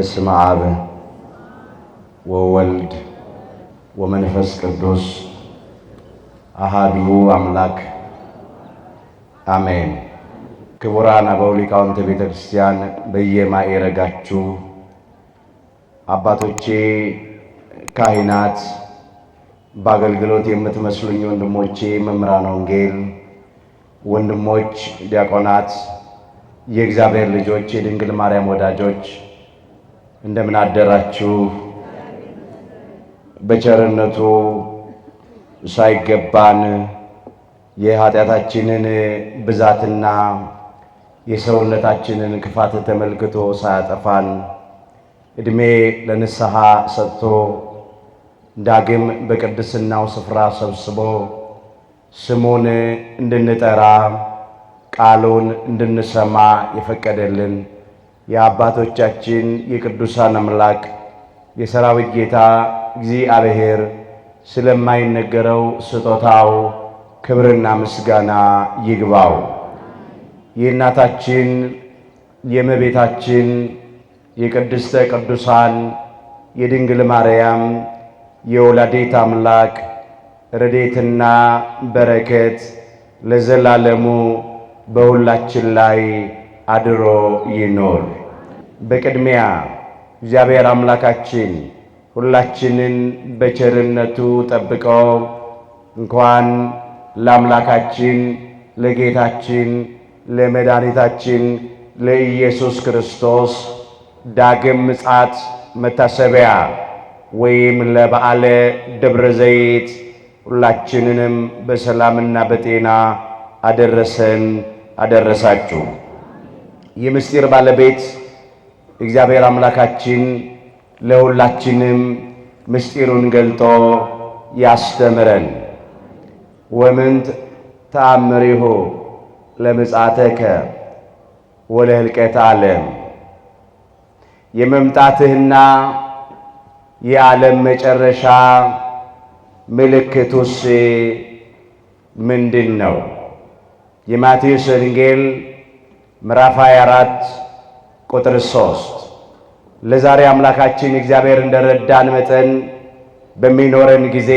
በስመ አብ ወወልድ ወመንፈስ ቅዱስ አሐዱ አምላክ አሜን። ክቡራን አበው ሊቃውንተ ቤተ ክርስቲያን በየማዕረጋችሁ አባቶቼ ካህናት፣ በአገልግሎት የምትመስሉኝ ወንድሞቼ መምህራነ ወንጌል፣ ወንድሞች ዲያቆናት፣ የእግዚአብሔር ልጆች፣ የድንግል ማርያም ወዳጆች እንደምን አደራችሁ? በቸርነቱ ሳይገባን የኃጢአታችንን ብዛትና የሰውነታችንን ክፋት ተመልክቶ ሳያጠፋን ዕድሜ ለንስሐ ሰጥቶ ዳግም በቅድስናው ስፍራ ሰብስቦ ስሙን እንድንጠራ ቃሉን እንድንሰማ የፈቀደልን የአባቶቻችን የቅዱሳን አምላክ የሰራዊት ጌታ እግዚአብሔር ስለማይነገረው ስጦታው ክብርና ምስጋና ይግባው። የእናታችን የእመቤታችን የቅድስተ ቅዱሳን የድንግል ማርያም የወላዲተ አምላክ ረድኤትና በረከት ለዘላለሙ በሁላችን ላይ አድሮ ይኖር። በቅድሚያ እግዚአብሔር አምላካችን ሁላችንን በቸርነቱ ጠብቆ እንኳን ለአምላካችን ለጌታችን ለመድኃኒታችን ለኢየሱስ ክርስቶስ ዳግም ምጽአት መታሰቢያ ወይም ለበዓለ ደብረ ዘይት ሁላችንንም በሰላምና በጤና አደረሰን አደረሳችሁ። የምስጢር ባለቤት እግዚአብሔር አምላካችን ለሁላችንም ምስጢሩን ገልጦ ያስተምረን። ወምንት ተአምሪሁ ለምጽአተከ ወለህልቀተ ዓለም፣ የመምጣትህና የዓለም መጨረሻ ምልክቱስ ምንድን ነው? የማቴዎስ ወንጌል ምዕራፍ 24 ቁጥር 3። ለዛሬ አምላካችን እግዚአብሔር እንደረዳን መጠን በሚኖረን ጊዜ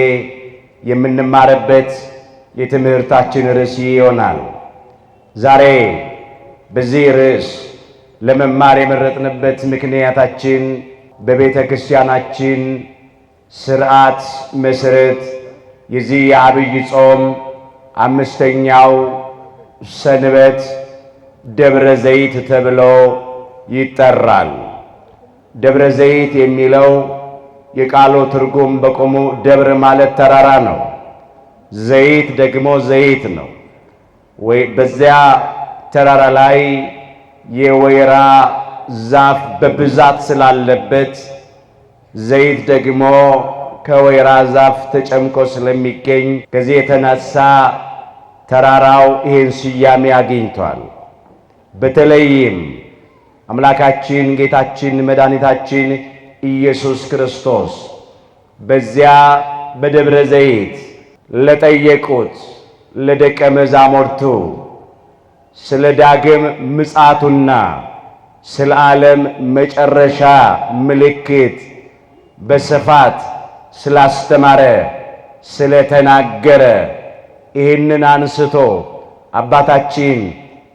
የምንማርበት የትምህርታችን ርዕስ ይሆናል። ዛሬ በዚህ ርዕስ ለመማር የመረጥንበት ምክንያታችን በቤተ ክርስቲያናችን ሥርዓት መሠረት የዚህ የዐቢይ ጾም 5ኛው ሰንበት ደብረ ዘይት ተብሎ ይጠራል። ደብረ ዘይት የሚለው የቃሉ ትርጉም በቆሙ ደብር ማለት ተራራ ነው። ዘይት ደግሞ ዘይት ነው። በዚያ ተራራ ላይ የወይራ ዛፍ በብዛት ስላለበት ዘይት ደግሞ ከወይራ ዛፍ ተጨምቆ ስለሚገኝ ከዚህ የተነሳ ተራራው ይህን ስያሜ አግኝቷል። በተለይም አምላካችን ጌታችን መድኃኒታችን ኢየሱስ ክርስቶስ በዚያ በደብረ ዘይት ለጠየቁት ለደቀ መዛሙርቱ ስለ ዳግም ምጽአቱና ስለ ዓለም መጨረሻ ምልክት በስፋት ስላስተማረ ስለተናገረ ይህንን አንስቶ አባታችን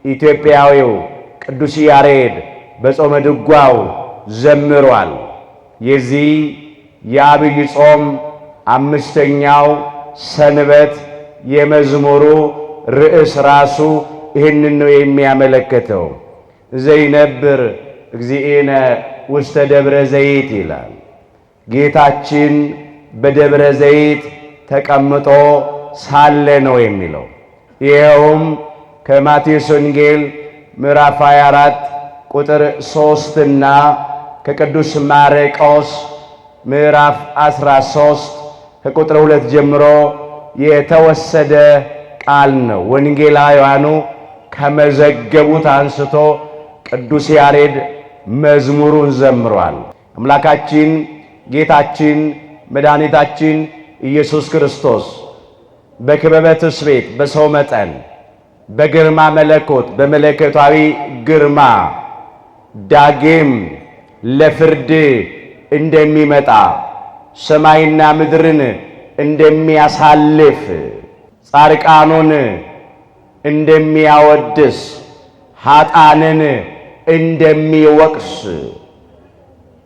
ኢትዮጵያዊው ቅዱስ ያሬድ በጾመ ድጓው ዘምሯል። የዚህ የዐቢይ ጾም 5ኛው ሰንበት የመዝሙሩ ርዕስ ራሱ ይህንን ነው የሚያመለክተው። ዘይነብር እግዚእነ ውስተ ደብረ ዘይት ይላል። ጌታችን በደብረ ዘይት ተቀምጦ ሳለ ነው የሚለው። ይኸውም ከማቴዎስ ወንጌል ምዕራፍ 24 ቁጥር 3 እና ከቅዱስ ማርቆስ ምዕራፍ 13 ከቁጥር 2 ጀምሮ የተወሰደ ቃል ነው። ወንጌላውያኑ ከመዘገቡት አንስቶ ቅዱስ ያሬድ መዝሙሩን ዘምሯል። አምላካችን ጌታችን መድኃኒታችን ኢየሱስ ክርስቶስ በክበበ ትስብእት በሰው መጠን በግርማ መለኮት በመለኮታዊ ግርማ ዳግም ለፍርድ እንደሚመጣ ሰማይና ምድርን እንደሚያሳልፍ ጻድቃኑን እንደሚያወድስ ኃጥአንን እንደሚወቅስ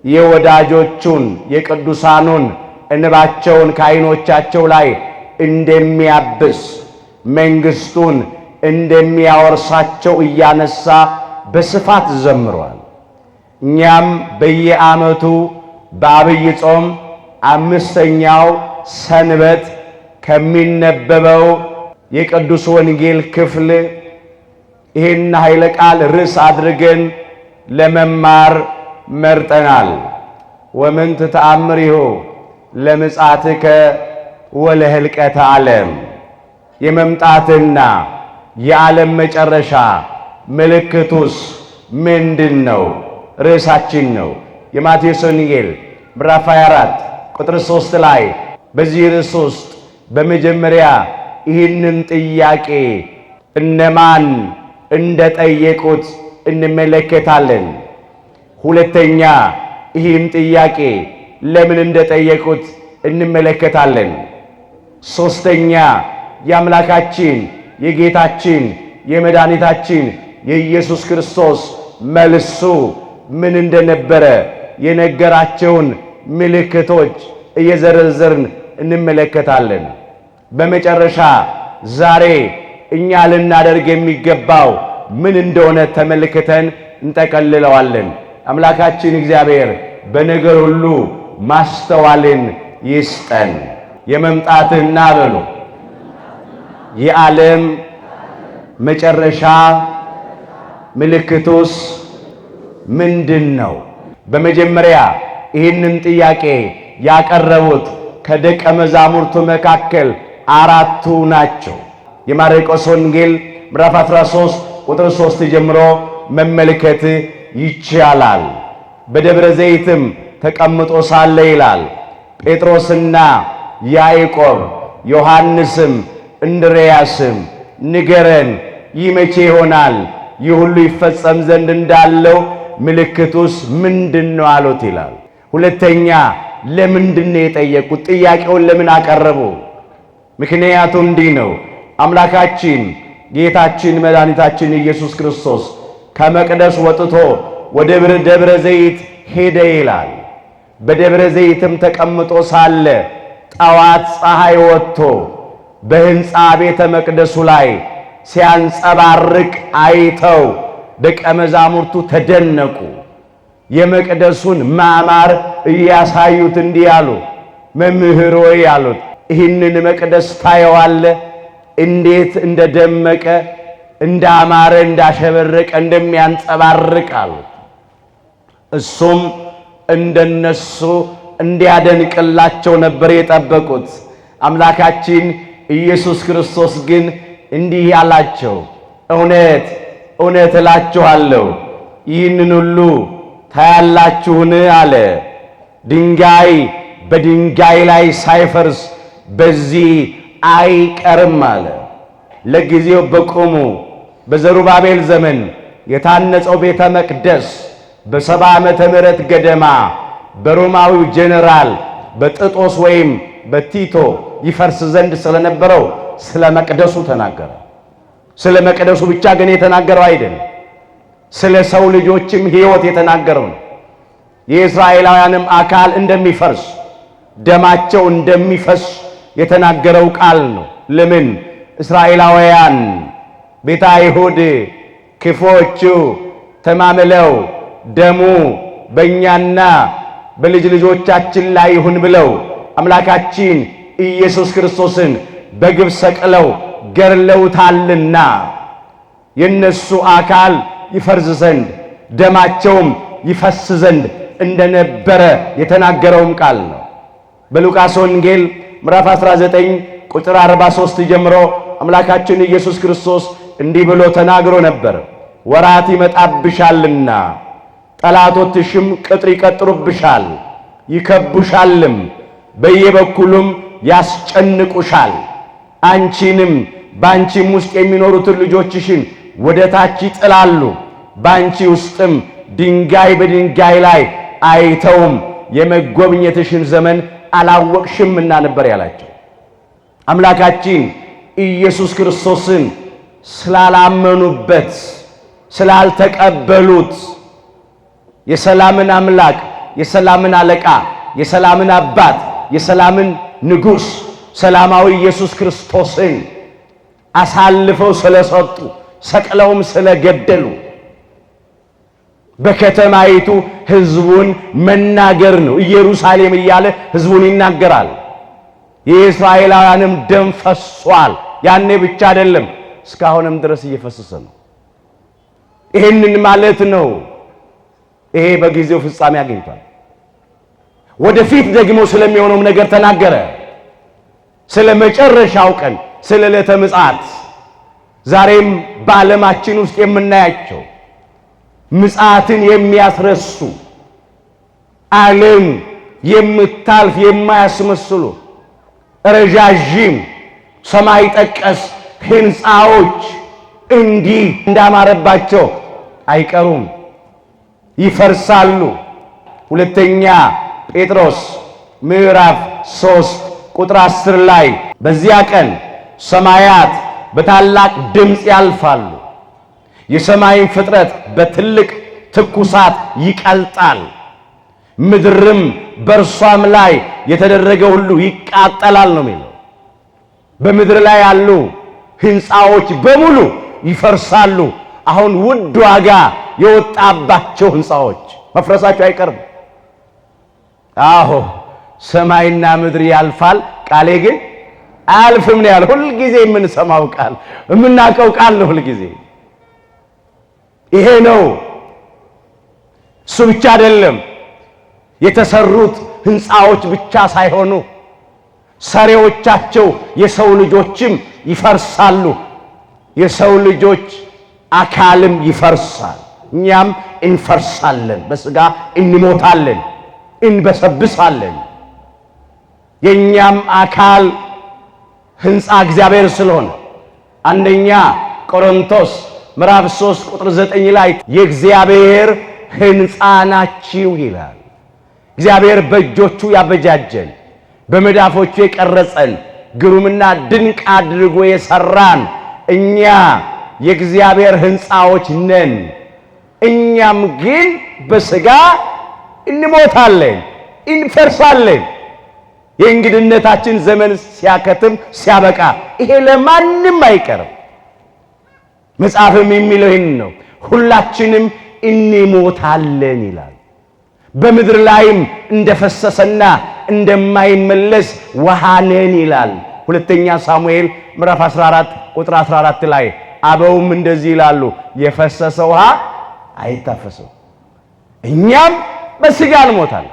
የወዳጆቹን የቅዱሳኑን እንባቸውን ከዓይኖቻቸው ላይ እንደሚያብስ መንግሥቱን እንደሚያወርሳቸው እያነሳ በስፋት ዘምሯል። እኛም በየዓመቱ በዐቢይ ጾም 5ኛው ሰንበት ከሚነበበው የቅዱስ ወንጌል ክፍል ይህን ኃይለ ቃል ርዕስ አድርገን ለመማር መርጠናል። ወምንት ተአምሪሁ ለምጽአትከ ወለህልቀተ ዓለም፣ የመምጣትና የዓለም መጨረሻ ምልክቱስ ምንድን ነው? ርዕሳችን ነው። የማቴዎስ ወንጌል ምዕራፍ 24 ቁጥር 3 ላይ በዚህ ርዕስ ውስጥ በመጀመሪያ ይህንን ጥያቄ እነማን እንደጠየቁት እንመለከታለን። ሁለተኛ ይህን ጥያቄ ለምን እንደጠየቁት እንመለከታለን። ሶስተኛ የአምላካችን የጌታችን የመድኃኒታችን የኢየሱስ ክርስቶስ መልሱ ምን እንደነበረ የነገራቸውን ምልክቶች እየዘረዘርን እንመለከታለን። በመጨረሻ ዛሬ እኛ ልናደርግ የሚገባው ምን እንደሆነ ተመልክተን እንጠቀልለዋለን። አምላካችን እግዚአብሔር በነገር ሁሉ ማስተዋልን ይስጠን። የመምጣትና በሉ የዓለም መጨረሻ ምልክቱስ ምንድን ነው? በመጀመሪያ ይህንን ጥያቄ ያቀረቡት ከደቀ መዛሙርቱ መካከል 4ቱ ናቸው። የማርቆስ ወንጌል ምዕራፍ 13 ቁጥር 3 ጀምሮ መመልከት ይቻላል። በደብረ ዘይትም ተቀምጦ ሳለ ይላል ጴጥሮስና ያዕቆብ ዮሐንስም እንድርያስም ንገረን፣ ይህ መቼ ይሆናል? ይህ ሁሉ ይፈጸም ዘንድ እንዳለው ምልክቱስ ምንድን ነው አሉት ይላል። ሁለተኛ ለምንድን ነው የጠየቁት? ጥያቄውን ለምን አቀረቡ? ምክንያቱ እንዲህ ነው። አምላካችን ጌታችን መድኃኒታችን ኢየሱስ ክርስቶስ ከመቅደስ ወጥቶ ወደ ደብረ ዘይት ሄደ ይላል። በደብረ ዘይትም ተቀምጦ ሳለ ጠዋት ፀሐይ ወጥቶ በሕንፃ ቤተ መቅደሱ ላይ ሲያንጸባርቅ አይተው ደቀ መዛሙርቱ ተደነቁ። የመቅደሱን ማማር እያሳዩት እንዲህ አሉ፣ መምህር ሆይ አሉት፣ ይህንን መቅደስ ታየዋለህ? እንዴት እንደደመቀ እንዳማረ እንዳሸበረቀ እንደሚያንጸባርቅ አሉት። እሱም እንደነሱ እንዲያደንቅላቸው ነበር የጠበቁት። አምላካችን ኢየሱስ ክርስቶስ ግን እንዲህ አላቸው፣ እውነት እውነት እላችኋለሁ ይህንን ሁሉ ታያላችሁን አለ። ድንጋይ በድንጋይ ላይ ሳይፈርስ በዚህ አይቀርም አለ። ለጊዜው በቆሙ በዘሩባቤል ዘመን የታነጸው ቤተ መቅደስ በ70 ዓመተ ምህረት ገደማ በሮማዊው ጄኔራል በጥጦስ ወይም በቲቶ ይፈርስ ዘንድ ስለነበረው ስለ መቅደሱ ተናገረ። ስለ መቅደሱ ብቻ ግን የተናገረው አይደለም፣ ስለ ሰው ልጆችም ሕይወት የተናገረው ነው። የእስራኤላውያንም አካል እንደሚፈርስ ደማቸው እንደሚፈስ የተናገረው ቃል ነው። ለምን? እስራኤላውያን ቤተ አይሁድ ክፎቹ ተማምለው ደሙ በእኛና በልጅ ልጆቻችን ላይ ይሁን ብለው አምላካችን ኢየሱስ ክርስቶስን በግፍ ሰቅለው ገርለውታልና የነሱ አካል ይፈርስ ዘንድ ደማቸውም ይፈስ ዘንድ እንደነበረ የተናገረውም ቃል ነው። በሉቃስ ወንጌል ምዕራፍ 19 ቁጥር 43 ጀምሮ አምላካችን ኢየሱስ ክርስቶስ እንዲህ ብሎ ተናግሮ ነበር። ወራት ይመጣብሻልና ጠላቶችሽም ቅጥር ይቀጥሩብሻል፣ ይከቡሻልም፣ በየበኩሉም ያስጨንቁሻል። አንቺንም በአንቺም ውስጥ የሚኖሩትን ልጆችሽን ወደ ታች ይጥላሉ፣ በአንቺ ውስጥም ድንጋይ በድንጋይ ላይ አይተውም የመጎብኘትሽን ዘመን አላወቅሽምና ነበር ያላቸው። አምላካችን ኢየሱስ ክርስቶስን ስላላመኑበት ስላልተቀበሉት የሰላምን አምላክ የሰላምን አለቃ የሰላምን አባት የሰላምን ንጉሥ ሰላማዊ ኢየሱስ ክርስቶስን አሳልፈው ስለሰጡ ሰቅለውም ስለገደሉ በከተማይቱ ሕዝቡን መናገር ነው። ኢየሩሳሌም እያለ ሕዝቡን ይናገራል። የእስራኤላውያንም ደም ፈሷል። ያኔ ብቻ አይደለም፣ እስካሁንም ድረስ እየፈሰሰ ነው። ይህንን ማለት ነው። ይሄ በጊዜው ፍጻሜ አግኝቷል። ወደፊት ደግሞ ስለሚሆነው ነገር ተናገረ። ስለ መጨረሻው ቀን፣ ስለ ዕለተ ምጽአት ዛሬም በዓለማችን ውስጥ የምናያቸው ምጽአትን የሚያስረሱ ዓለም የምታልፍ የማያስመስሉ ረዣዥም ሰማይ ጠቀስ ሕንፃዎች እንዲህ እንዳማረባቸው አይቀሩም፣ ይፈርሳሉ። ሁለተኛ ጴጥሮስ ምዕራፍ 3 ቁጥር 10 ላይ በዚያ ቀን ሰማያት በታላቅ ድምፅ ያልፋሉ፣ የሰማይን ፍጥረት በትልቅ ትኩሳት ይቀልጣል፣ ምድርም በእርሷም ላይ የተደረገ ሁሉ ይቃጠላል ነው የሚለው። በምድር ላይ ያሉ ሕንፃዎች በሙሉ ይፈርሳሉ። አሁን ውድ ዋጋ የወጣባቸው ሕንፃዎች መፍረሳቸው አይቀርም። አዎ ሰማይና ምድር ያልፋል፣ ቃሌ ግን አያልፍም ነው ያለው። ሁልጊዜ የምንሰማው ቃል የምናውቀው ቃል ነው። ሁልጊዜ ይሄ ነው። እሱ ብቻ አይደለም፣ የተሰሩት ሕንፃዎች ብቻ ሳይሆኑ ሰሪዎቻቸው የሰው ልጆችም ይፈርሳሉ። የሰው ልጆች አካልም ይፈርሳል። እኛም እንፈርሳለን፣ በሥጋ እንሞታለን፣ እንበሰብሳለን። የእኛም አካል ሕንፃ እግዚአብሔር ስለሆነ አንደኛ ቆሮንቶስ ምዕራፍ 3 ቁጥር 9 ላይ የእግዚአብሔር ሕንፃ ናችሁ ይላል። እግዚአብሔር በእጆቹ ያበጃጀን በመዳፎቹ የቀረጸን ግሩምና ድንቅ አድርጎ የሰራን እኛ የእግዚአብሔር ሕንፃዎች ነን። እኛም ግን በሥጋ እንሞታለን፣ እንፈርሳለን። የእንግድነታችን ዘመን ሲያከትም ሲያበቃ ይሄ ለማንም አይቀርም። መጽሐፍም የሚለው ይህን ነው፣ ሁላችንም እንሞታለን ይላል። በምድር ላይም እንደፈሰሰና እንደማይመለስ ውሃ ነን ይላል። ሁለተኛ ሳሙኤል ምዕራፍ 14 ቁጥር 14 ላይ አበውም እንደዚህ ይላሉ፣ የፈሰሰ ውሃ አይታፈስም። እኛም በሥጋ እንሞታለን፣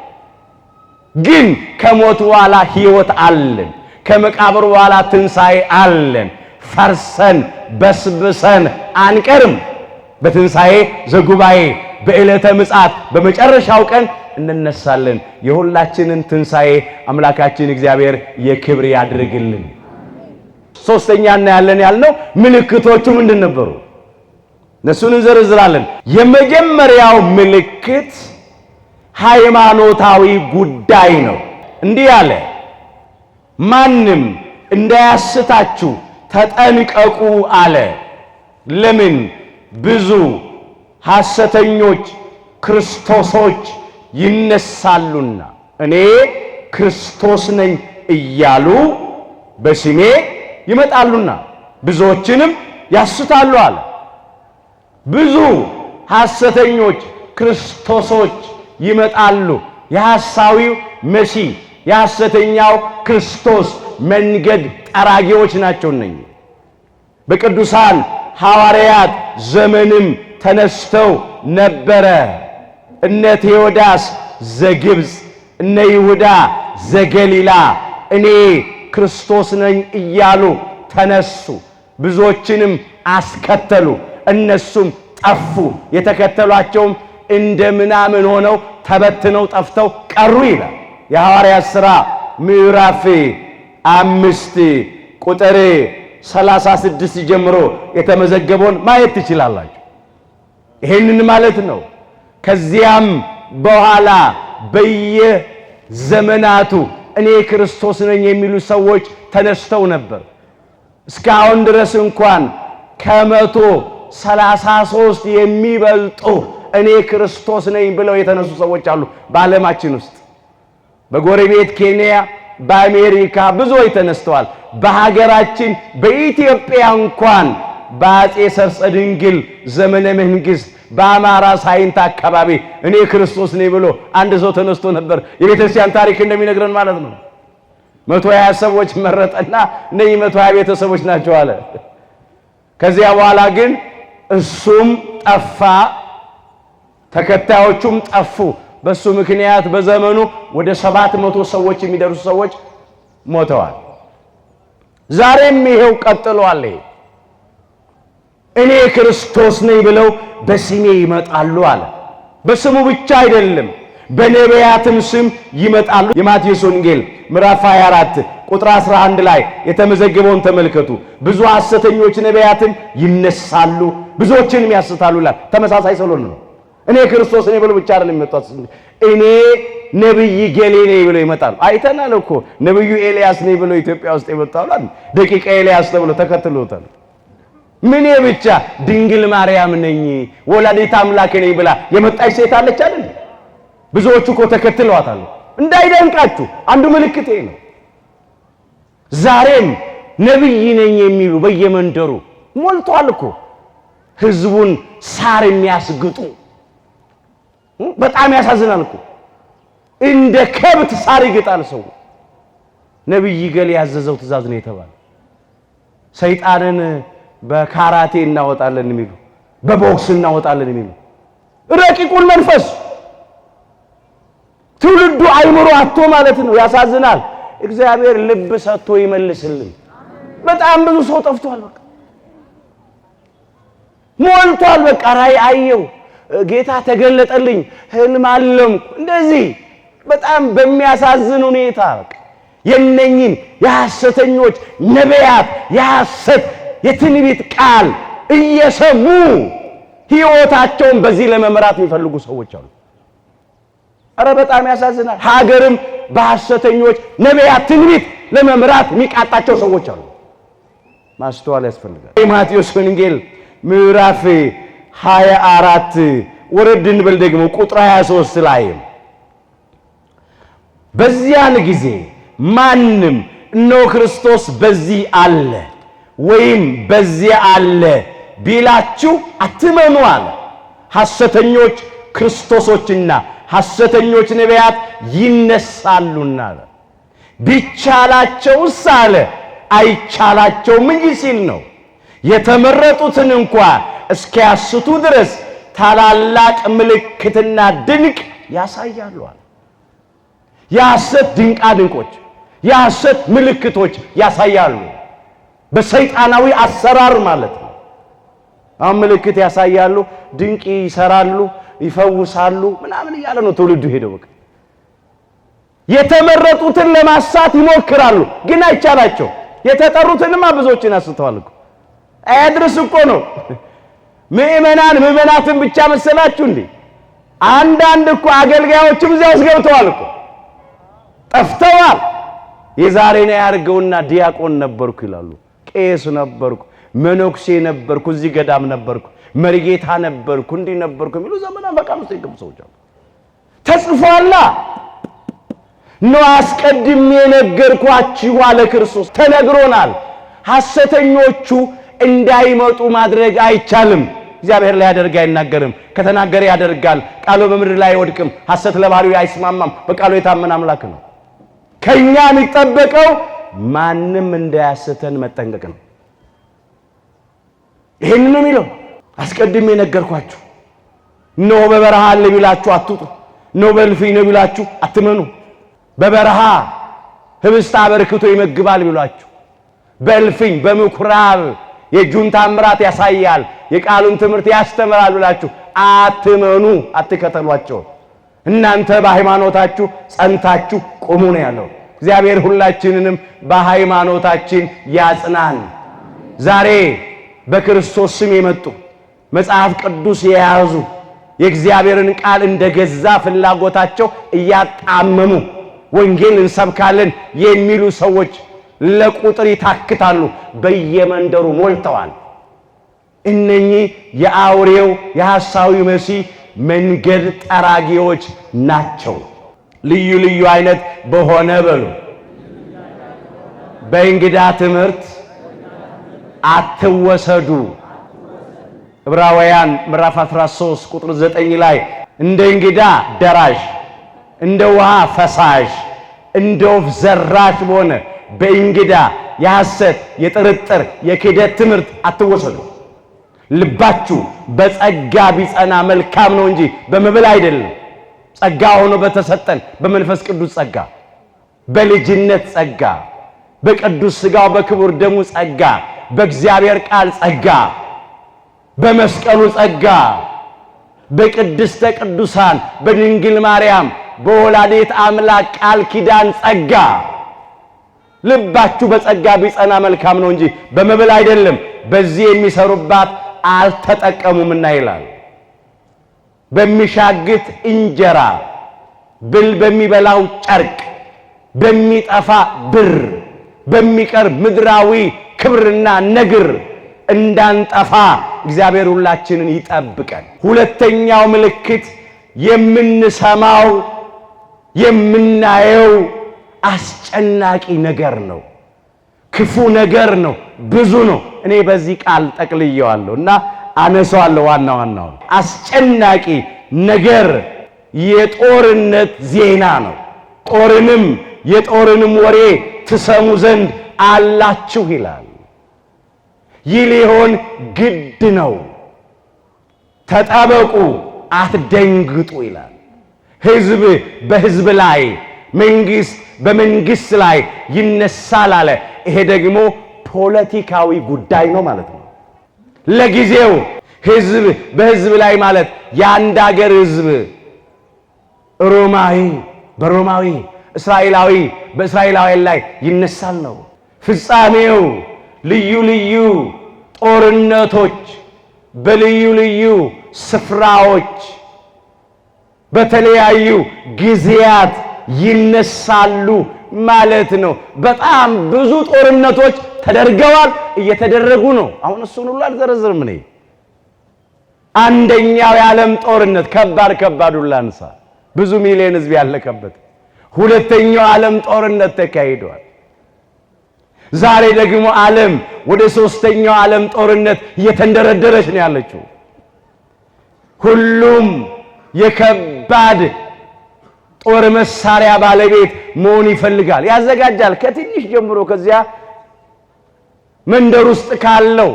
ግን ከሞት በኋላ ሕይወት አለን። ከመቃብር በኋላ ትንሣኤ አለን። ፈርሰን በስብሰን አንቀርም። በትንሣኤ ዘጉባኤ በዕለተ ምጽአት በመጨረሻው ቀን እንነሳለን። የሁላችንን ትንሣኤ አምላካችን እግዚአብሔር የክብር ያድርግልን። ሶስተኛ እናያለን ያልነው ምልክቶቹ ምንድን ነበሩ? እነሱን እንዘርዝራለን። የመጀመሪያው ምልክት ሃይማኖታዊ ጉዳይ ነው። እንዲህ አለ፣ ማንም እንዳያስታችሁ ተጠንቀቁ አለ። ለምን? ብዙ ሐሰተኞች ክርስቶሶች ይነሳሉና እኔ ክርስቶስ ነኝ እያሉ በስሜ ይመጣሉና ብዙዎችንም ያስታሉ አለ። ብዙ ሐሰተኞች ክርስቶሶች ይመጣሉ። የሐሳዊው መሲህ የሐሰተኛው ክርስቶስ መንገድ ጠራጊዎች ናቸው። እነኚህ በቅዱሳን ሐዋርያት ዘመንም ተነስተው ነበረ። እነ ቴዎዳስ ዘግብፅ፣ እነ ይሁዳ ዘገሊላ እኔ ክርስቶስ ነኝ እያሉ ተነሱ። ብዙዎችንም አስከተሉ፣ እነሱም ጠፉ። የተከተሏቸውም እንደ ምናምን ሆነው ተበትነው ጠፍተው ቀሩ ይላል። የሐዋርያት ሥራ ምዕራፍ 5 ቁጥር 36 ጀምሮ የተመዘገበውን ማየት ትችላላችሁ። ይሄንን ማለት ነው። ከዚያም በኋላ በየዘመናቱ እኔ ክርስቶስ ነኝ የሚሉ ሰዎች ተነስተው ነበር። እስካሁን ድረስ እንኳን ከ133 የሚበልጡ እኔ ክርስቶስ ነኝ ብለው የተነሱ ሰዎች አሉ በዓለማችን ውስጥ። በጎረቤት ኬንያ፣ በአሜሪካ ብዙዎች ተነስተዋል። በሀገራችን በኢትዮጵያ እንኳን በአጼ ሰርጸ ድንግል ዘመነ መንግስት በአማራ ሳይንት አካባቢ እኔ ክርስቶስ ነኝ ብሎ አንድ ሰው ተነስቶ ነበር። የቤተክርስቲያን ታሪክ እንደሚነግረን ማለት ነው። 120 ሰዎች መረጠና እነዚህ 120 ቤተሰቦች ናቸው አለ። ከዚያ በኋላ ግን እሱም ጠፋ፣ ተከታዮቹም ጠፉ። በሱ ምክንያት በዘመኑ ወደ 700 ሰዎች የሚደርሱ ሰዎች ሞተዋል። ዛሬም ይሄው ቀጥሏል። እኔ ክርስቶስ ነኝ ብለው በስሜ ይመጣሉ አለ። በስሙ ብቻ አይደለም በነቢያትም ስም ይመጣሉ። የማቴዎስ ወንጌል ምዕራፍ 24 ቁጥር 11 ላይ የተመዘገበውን ተመልከቱ። ብዙ ሐሰተኞች ነቢያትም ይነሳሉ ብዙዎችንም ያስታሉ ይላል። ተመሳሳይ ስለሆነ ነው። እኔ ክርስቶስ ነኝ ብለው ብቻ አይደለም የሚመጡት። እኔ ነብይ ገሌ ነኝ ብለው ይመጣሉ። አይተናል እኮ ነብዩ ኤልያስ ነኝ ብለው ኢትዮጵያ ውስጥ ይመጣሉ። ደቂቀ ኤልያስ ተብሎ ተከትሎታል። ምን ብቻ ድንግል ማርያም ነኝ ወላዲተ አምላክ ነኝ ብላ የመጣች ሴት አለች አይደል? ብዙዎቹ እኮ ተከትለዋታል። እንዳይደንቃችሁ አንዱ ምልክት ነው። ዛሬም ነብይ ነኝ የሚሉ በየመንደሩ ሞልቷል እኮ ህዝቡን ሳር የሚያስግጡ። በጣም ያሳዝናል እኮ እንደ ከብት ሳር ይግጣል ሰው። ነብይ ገሌ ያዘዘው ትእዛዝ ነው የተባለ። ሰይጣንን በካራቴ እናወጣለን የሚሉ በቦክስ እናወጣለን የሚሉ ረቂቁን መንፈስ ትውልዱ አይምሮ አጥቶ ማለት ነው። ያሳዝናል። እግዚአብሔር ልብ ሰጥቶ ይመልስልን። በጣም ብዙ ሰው ጠፍቷል። በቃ ሞልቷል። በቃ ራእይ አየው፣ ጌታ ተገለጠልኝ፣ ህልም አለምኩ፣ እንደዚህ በጣም በሚያሳዝን ሁኔታ በቃ የነኝን የሐሰተኞች ነቢያት የሐሰት የትንቢት ቃል እየሰሙ ህይወታቸውን በዚህ ለመምራት የሚፈልጉ ሰዎች አሉ። አረ በጣም ያሳዝናል። ሀገርም በሐሰተኞች ነቢያት ትንቢት ለመምራት የሚቃጣቸው ሰዎች አሉ። ማስተዋል ያስፈልጋል። የማቴዎስ ወንጌል ምዕራፍ 24 ወረድ እንበል ደግሞ ቁጥር 23 ላይ በዚያን ጊዜ ማንም እነሆ ክርስቶስ በዚህ አለ ወይም በዚያ አለ ቢላችሁ አትመኑ አለ። ሐሰተኞች ክርስቶሶችና ሐሰተኞች ነቢያት ይነሳሉና አለ። ቢቻላቸውስ አለ አይቻላቸውም እንጂ ሲል ነው። የተመረጡትን እንኳን እስኪያስቱ ድረስ ታላላቅ ምልክትና ድንቅ ያሳያሉ አለ። የሐሰት ድንቃ ድንቆች የሐሰት ምልክቶች ያሳያሉ። በሰይጣናዊ አሰራር ማለት ነው። አሁን ምልክት ያሳያሉ፣ ድንቅ ይሰራሉ፣ ይፈውሳሉ ምናምን እያለ ነው ትውልዱ ሄደው። በቃ የተመረጡትን ለማሳት ይሞክራሉ፣ ግን አይቻላቸው። የተጠሩትንማ ብዙዎችን አስተዋል እኮ አያድርስ እኮ ነው። ምእመናትን ብቻ መሰላችሁ እንዴ? አንዳንድ እኮ አገልጋዮችም እዚያው ውስጥ ገብተዋል እኮ ጠፍተዋል። የዛሬ ነው ያርገውና ዲያቆን ነበርኩ ይላሉ፣ ቄስ ነበርኩ፣ መነኩሴ ነበርኩ፣ እዚህ ገዳም ነበርኩ፣ መሪጌታ ነበርኩ፣ እንዲህ ነበርኩ የሚሉ ዘመናን በቃል ውስጥ ይገቡ ሰዎች አሉ። ተጽፏላ ነው አስቀድሜ ነገርኳችሁ አለ ክርስቶስ። ተነግሮናል። ሐሰተኞቹ እንዳይመጡ ማድረግ አይቻልም። እግዚአብሔር ላይ ያደርግ አይናገርም፣ ከተናገረ ያደርጋል። ቃሉ በምድር ላይ አይወድቅም። ሐሰት ለባህሪው አይስማማም። በቃሉ የታመነ አምላክ ነው። ከኛ የሚጠበቀው ማንም እንዳያስተን መጠንቀቅ ነው። ይሄን ነው የሚለው። አስቀድሜ ነገርኳችሁ። ነው በበረሃ አለ ቢላችሁ አትውጡ፣ ነው በእልፍኝ ነው ቢላችሁ አትመኑ። በበረሃ ህብስት አበርክቶ ይመግባል ቢሏችሁ፣ በእልፍኝ በምኩራብ የእጁን ታምራት ያሳያል፣ የቃሉን ትምህርት ያስተምራል ብላችሁ አትመኑ፣ አትከተሏቸው። እናንተ በሃይማኖታችሁ ጸንታችሁ ቁሙ ነው ያለው። እግዚአብሔር ሁላችንንም በሃይማኖታችን ያጽናን። ዛሬ በክርስቶስ ስም የመጡ መጽሐፍ ቅዱስ የያዙ የእግዚአብሔርን ቃል እንደገዛ ፍላጎታቸው እያጣመሙ ወንጌል እንሰብካለን የሚሉ ሰዎች ለቁጥር ይታክታሉ፣ በየመንደሩ ሞልተዋል። እነኚህ የአውሬው የሐሳዊው መሲህ መንገድ ጠራጊዎች ናቸው። ልዩ ልዩ አይነት በሆነ በሉ በእንግዳ ትምህርት አትወሰዱ። ዕብራውያን ምዕራፍ 13 ቁጥር 9 ላይ እንደ እንግዳ ደራሽ፣ እንደ ውሃ ፈሳሽ፣ እንደ ወፍ ዘራሽ በሆነ በእንግዳ የሐሰት የጥርጥር የክህደት ትምህርት አትወሰዱ። ልባችሁ በጸጋ ቢጸና መልካም ነው እንጂ በመብል አይደለም። ጸጋ ሆኖ በተሰጠን በመንፈስ ቅዱስ ጸጋ፣ በልጅነት ጸጋ፣ በቅዱስ ሥጋው በክቡር ደሙ ጸጋ፣ በእግዚአብሔር ቃል ጸጋ፣ በመስቀሉ ጸጋ፣ በቅድስተ ቅዱሳን በድንግል ማርያም በወላዲት አምላክ ቃል ኪዳን ጸጋ ልባችሁ በጸጋ ቢጸና መልካም ነው እንጂ በመብል አይደለም፣ በዚህ የሚሰሩባት አልተጠቀሙምና ይላል። በሚሻግት እንጀራ፣ ብል በሚበላው ጨርቅ፣ በሚጠፋ ብር፣ በሚቀር ምድራዊ ክብርና ነግር እንዳንጠፋ እግዚአብሔር ሁላችንን ይጠብቀን። ሁለተኛው ምልክት የምንሰማው የምናየው አስጨናቂ ነገር ነው። ክፉ ነገር ነው። ብዙ ነው። እኔ በዚህ ቃል ጠቅልየዋለሁ እና አነሳዋለሁ። ዋናው አስጨናቂ ነገር የጦርነት ዜና ነው። ጦርንም የጦርንም ወሬ ትሰሙ ዘንድ አላችሁ ይላል። ይህ ሊሆን ግድ ነው። ተጠበቁ፣ አትደንግጡ ይላል። ሕዝብ በሕዝብ ላይ፣ መንግስት በመንግስት ላይ ይነሳል አለ። ይሄ ደግሞ ፖለቲካዊ ጉዳይ ነው ማለት ነው። ለጊዜው ሕዝብ በሕዝብ ላይ ማለት የአንድ ሀገር ሕዝብ ሮማዊ በሮማዊ እስራኤላዊ በእስራኤላውያን ላይ ይነሳል ነው። ፍጻሜው ልዩ ልዩ ጦርነቶች በልዩ ልዩ ስፍራዎች በተለያዩ ጊዜያት ይነሳሉ ማለት ነው። በጣም ብዙ ጦርነቶች ተደርገዋል፣ እየተደረጉ ነው። አሁን እሱን ሁሉ አልዘረዝርም እኔ። አንደኛው የዓለም ጦርነት ከባዱን ላንሳ፣ ብዙ ሚሊዮን ሕዝብ ያለቀበት። ሁለተኛው ዓለም ጦርነት ተካሂዷል። ዛሬ ደግሞ ዓለም ወደ ሶስተኛው ዓለም ጦርነት እየተንደረደረች ነው ያለችው። ሁሉም የከባድ ጦር መሳሪያ ባለቤት መሆን ይፈልጋል፣ ያዘጋጃል። ከትንሽ ጀምሮ ከዚያ መንደር ውስጥ ካለው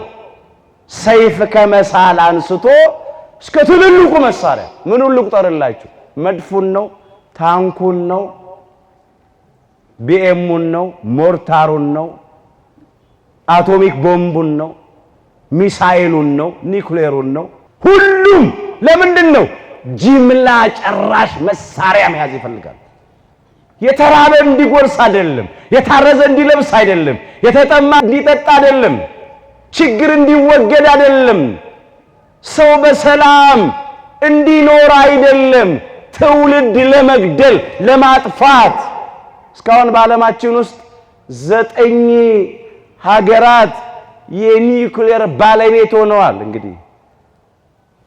ሰይፍ ከመሳል አንስቶ እስከ ትልልቁ መሳሪያ ምኑን ልቁጠርላችሁ? መድፉን ነው፣ ታንኩን ነው፣ ቢኤሙን ነው፣ ሞርታሩን ነው፣ አቶሚክ ቦምቡን ነው፣ ሚሳኤሉን ነው፣ ኒውክሌሩን ነው። ሁሉም ለምንድን ነው? ጅምላ ጨራሽ መሳሪያ መያዝ ይፈልጋል። የተራበ እንዲጎርስ አይደለም፣ የታረዘ እንዲለብስ አይደለም፣ የተጠማ እንዲጠጣ አይደለም፣ ችግር እንዲወገድ አይደለም፣ ሰው በሰላም እንዲኖር አይደለም፣ ትውልድ ለመግደል ለማጥፋት። እስካሁን በዓለማችን ውስጥ 9 ሀገራት የኒውክሌር ባለቤት ሆነዋል። እንግዲህ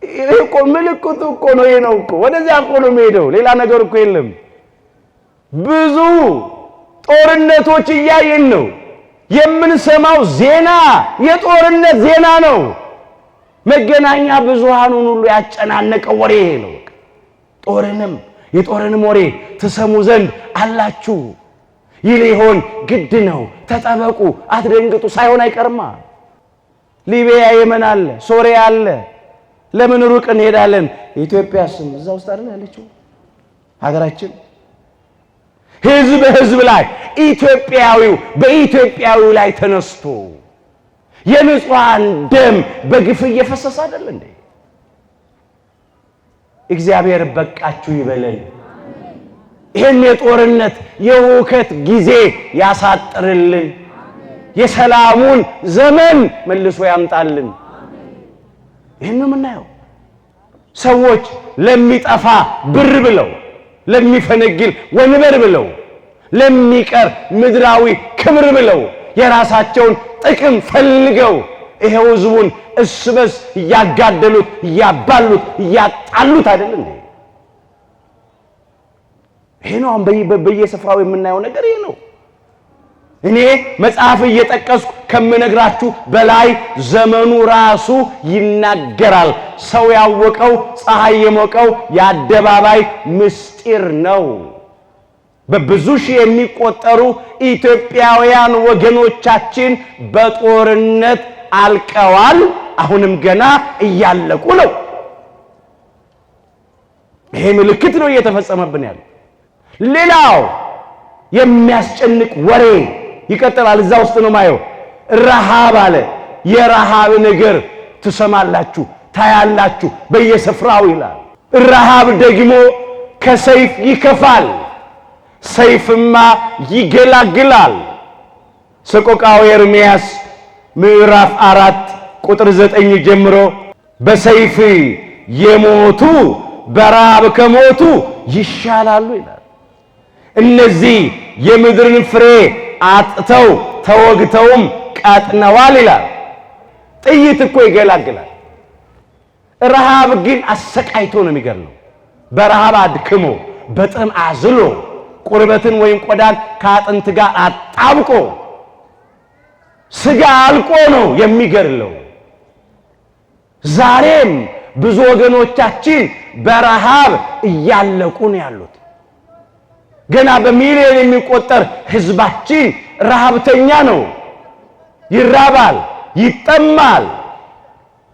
ይሄ እኮ ምልክቱ እኮ ነው። ይሄ ነው እኮ ወደዚያ እኮ ነው የሚሄደው። ሌላ ነገር እኮ የለም። ብዙ ጦርነቶች እያየን ነው። የምንሰማው ዜና የጦርነት ዜና ነው። መገናኛ ብዙሃኑን ሁሉ ያጨናነቀው ወሬ ይሄ ነው። የጦርንም ወሬ ትሰሙ ዘንድ አላችሁ። ይህ ሊሆን ግድ ነው። ተጠበቁ፣ አትደንግጡ ሳይሆን አይቀርማ። ሊቢያ፣ የመን አለ፣ ሶሪያ አለ። ለምን ሩቅ እንሄዳለን? የኢትዮጵያ ስም እዛ ውስጥ አይደል ያለችው ሀገራችን። ሕዝብ በሕዝብ ላይ ኢትዮጵያዊው በኢትዮጵያዊው ላይ ተነስቶ የንጹሃን ደም በግፍ እየፈሰሰ አይደል እንዴ? እግዚአብሔር በቃችሁ ይበለን። ይህን የጦርነት የውከት ጊዜ ያሳጥርልን፣ የሰላሙን ዘመን መልሶ ያምጣልን። ይህን ነው የምናየው። ሰዎች ለሚጠፋ ብር ብለው፣ ለሚፈነግል ወንበር ብለው፣ ለሚቀር ምድራዊ ክብር ብለው የራሳቸውን ጥቅም ፈልገው ይሄው ሕዝቡን እርስ በርስ እያጋደሉት፣ እያባሉት፣ እያጣሉት አይደል እንዴ? ይሄ ነው አሁን በየስፍራው የምናየው ነገር ይሄ ነው። እኔ መጽሐፍ እየጠቀስኩ ከምነግራችሁ በላይ ዘመኑ ራሱ ይናገራል። ሰው ያወቀው ፀሐይ የሞቀው የአደባባይ ምስጢር ነው። በብዙ ሺህ የሚቆጠሩ ኢትዮጵያውያን ወገኖቻችን በጦርነት አልቀዋል። አሁንም ገና እያለቁ ነው። ይሄ ምልክት ነው እየተፈጸመብን ያለው። ሌላው የሚያስጨንቅ ወሬ ይቀጥላል። እዛ ውስጥ ነው ማየው። ረሃብ አለ። የረሃብ ነገር ትሰማላችሁ፣ ታያላችሁ በየስፍራው ይላል። ረሃብ ደግሞ ከሰይፍ ይከፋል፣ ሰይፍማ ይገላግላል። ሰቆቃወ ኤርምያስ ምዕራፍ 4 ቁጥር 9 ጀምሮ በሰይፍ የሞቱ በረሃብ ከሞቱ ይሻላሉ ይላል። እነዚህ የምድርን ፍሬ አጥተው ተወግተውም ቀጥነዋል ይላል። ጥይት እኮ ይገላግላል። ረሃብ ግን አሰቃይቶ ነው የሚገድለው። በረሃብ አድክሞ በጥም አዝሎ ቁርበትን ወይም ቆዳን ከአጥንት ጋር አጣብቆ ስጋ አልቆ ነው የሚገድለው። ዛሬም ብዙ ወገኖቻችን በረሃብ እያለቁ ነው ያሉት። ገና በሚሊዮን የሚቆጠር ህዝባችን ረሃብተኛ ነው። ይራባል፣ ይጠማል።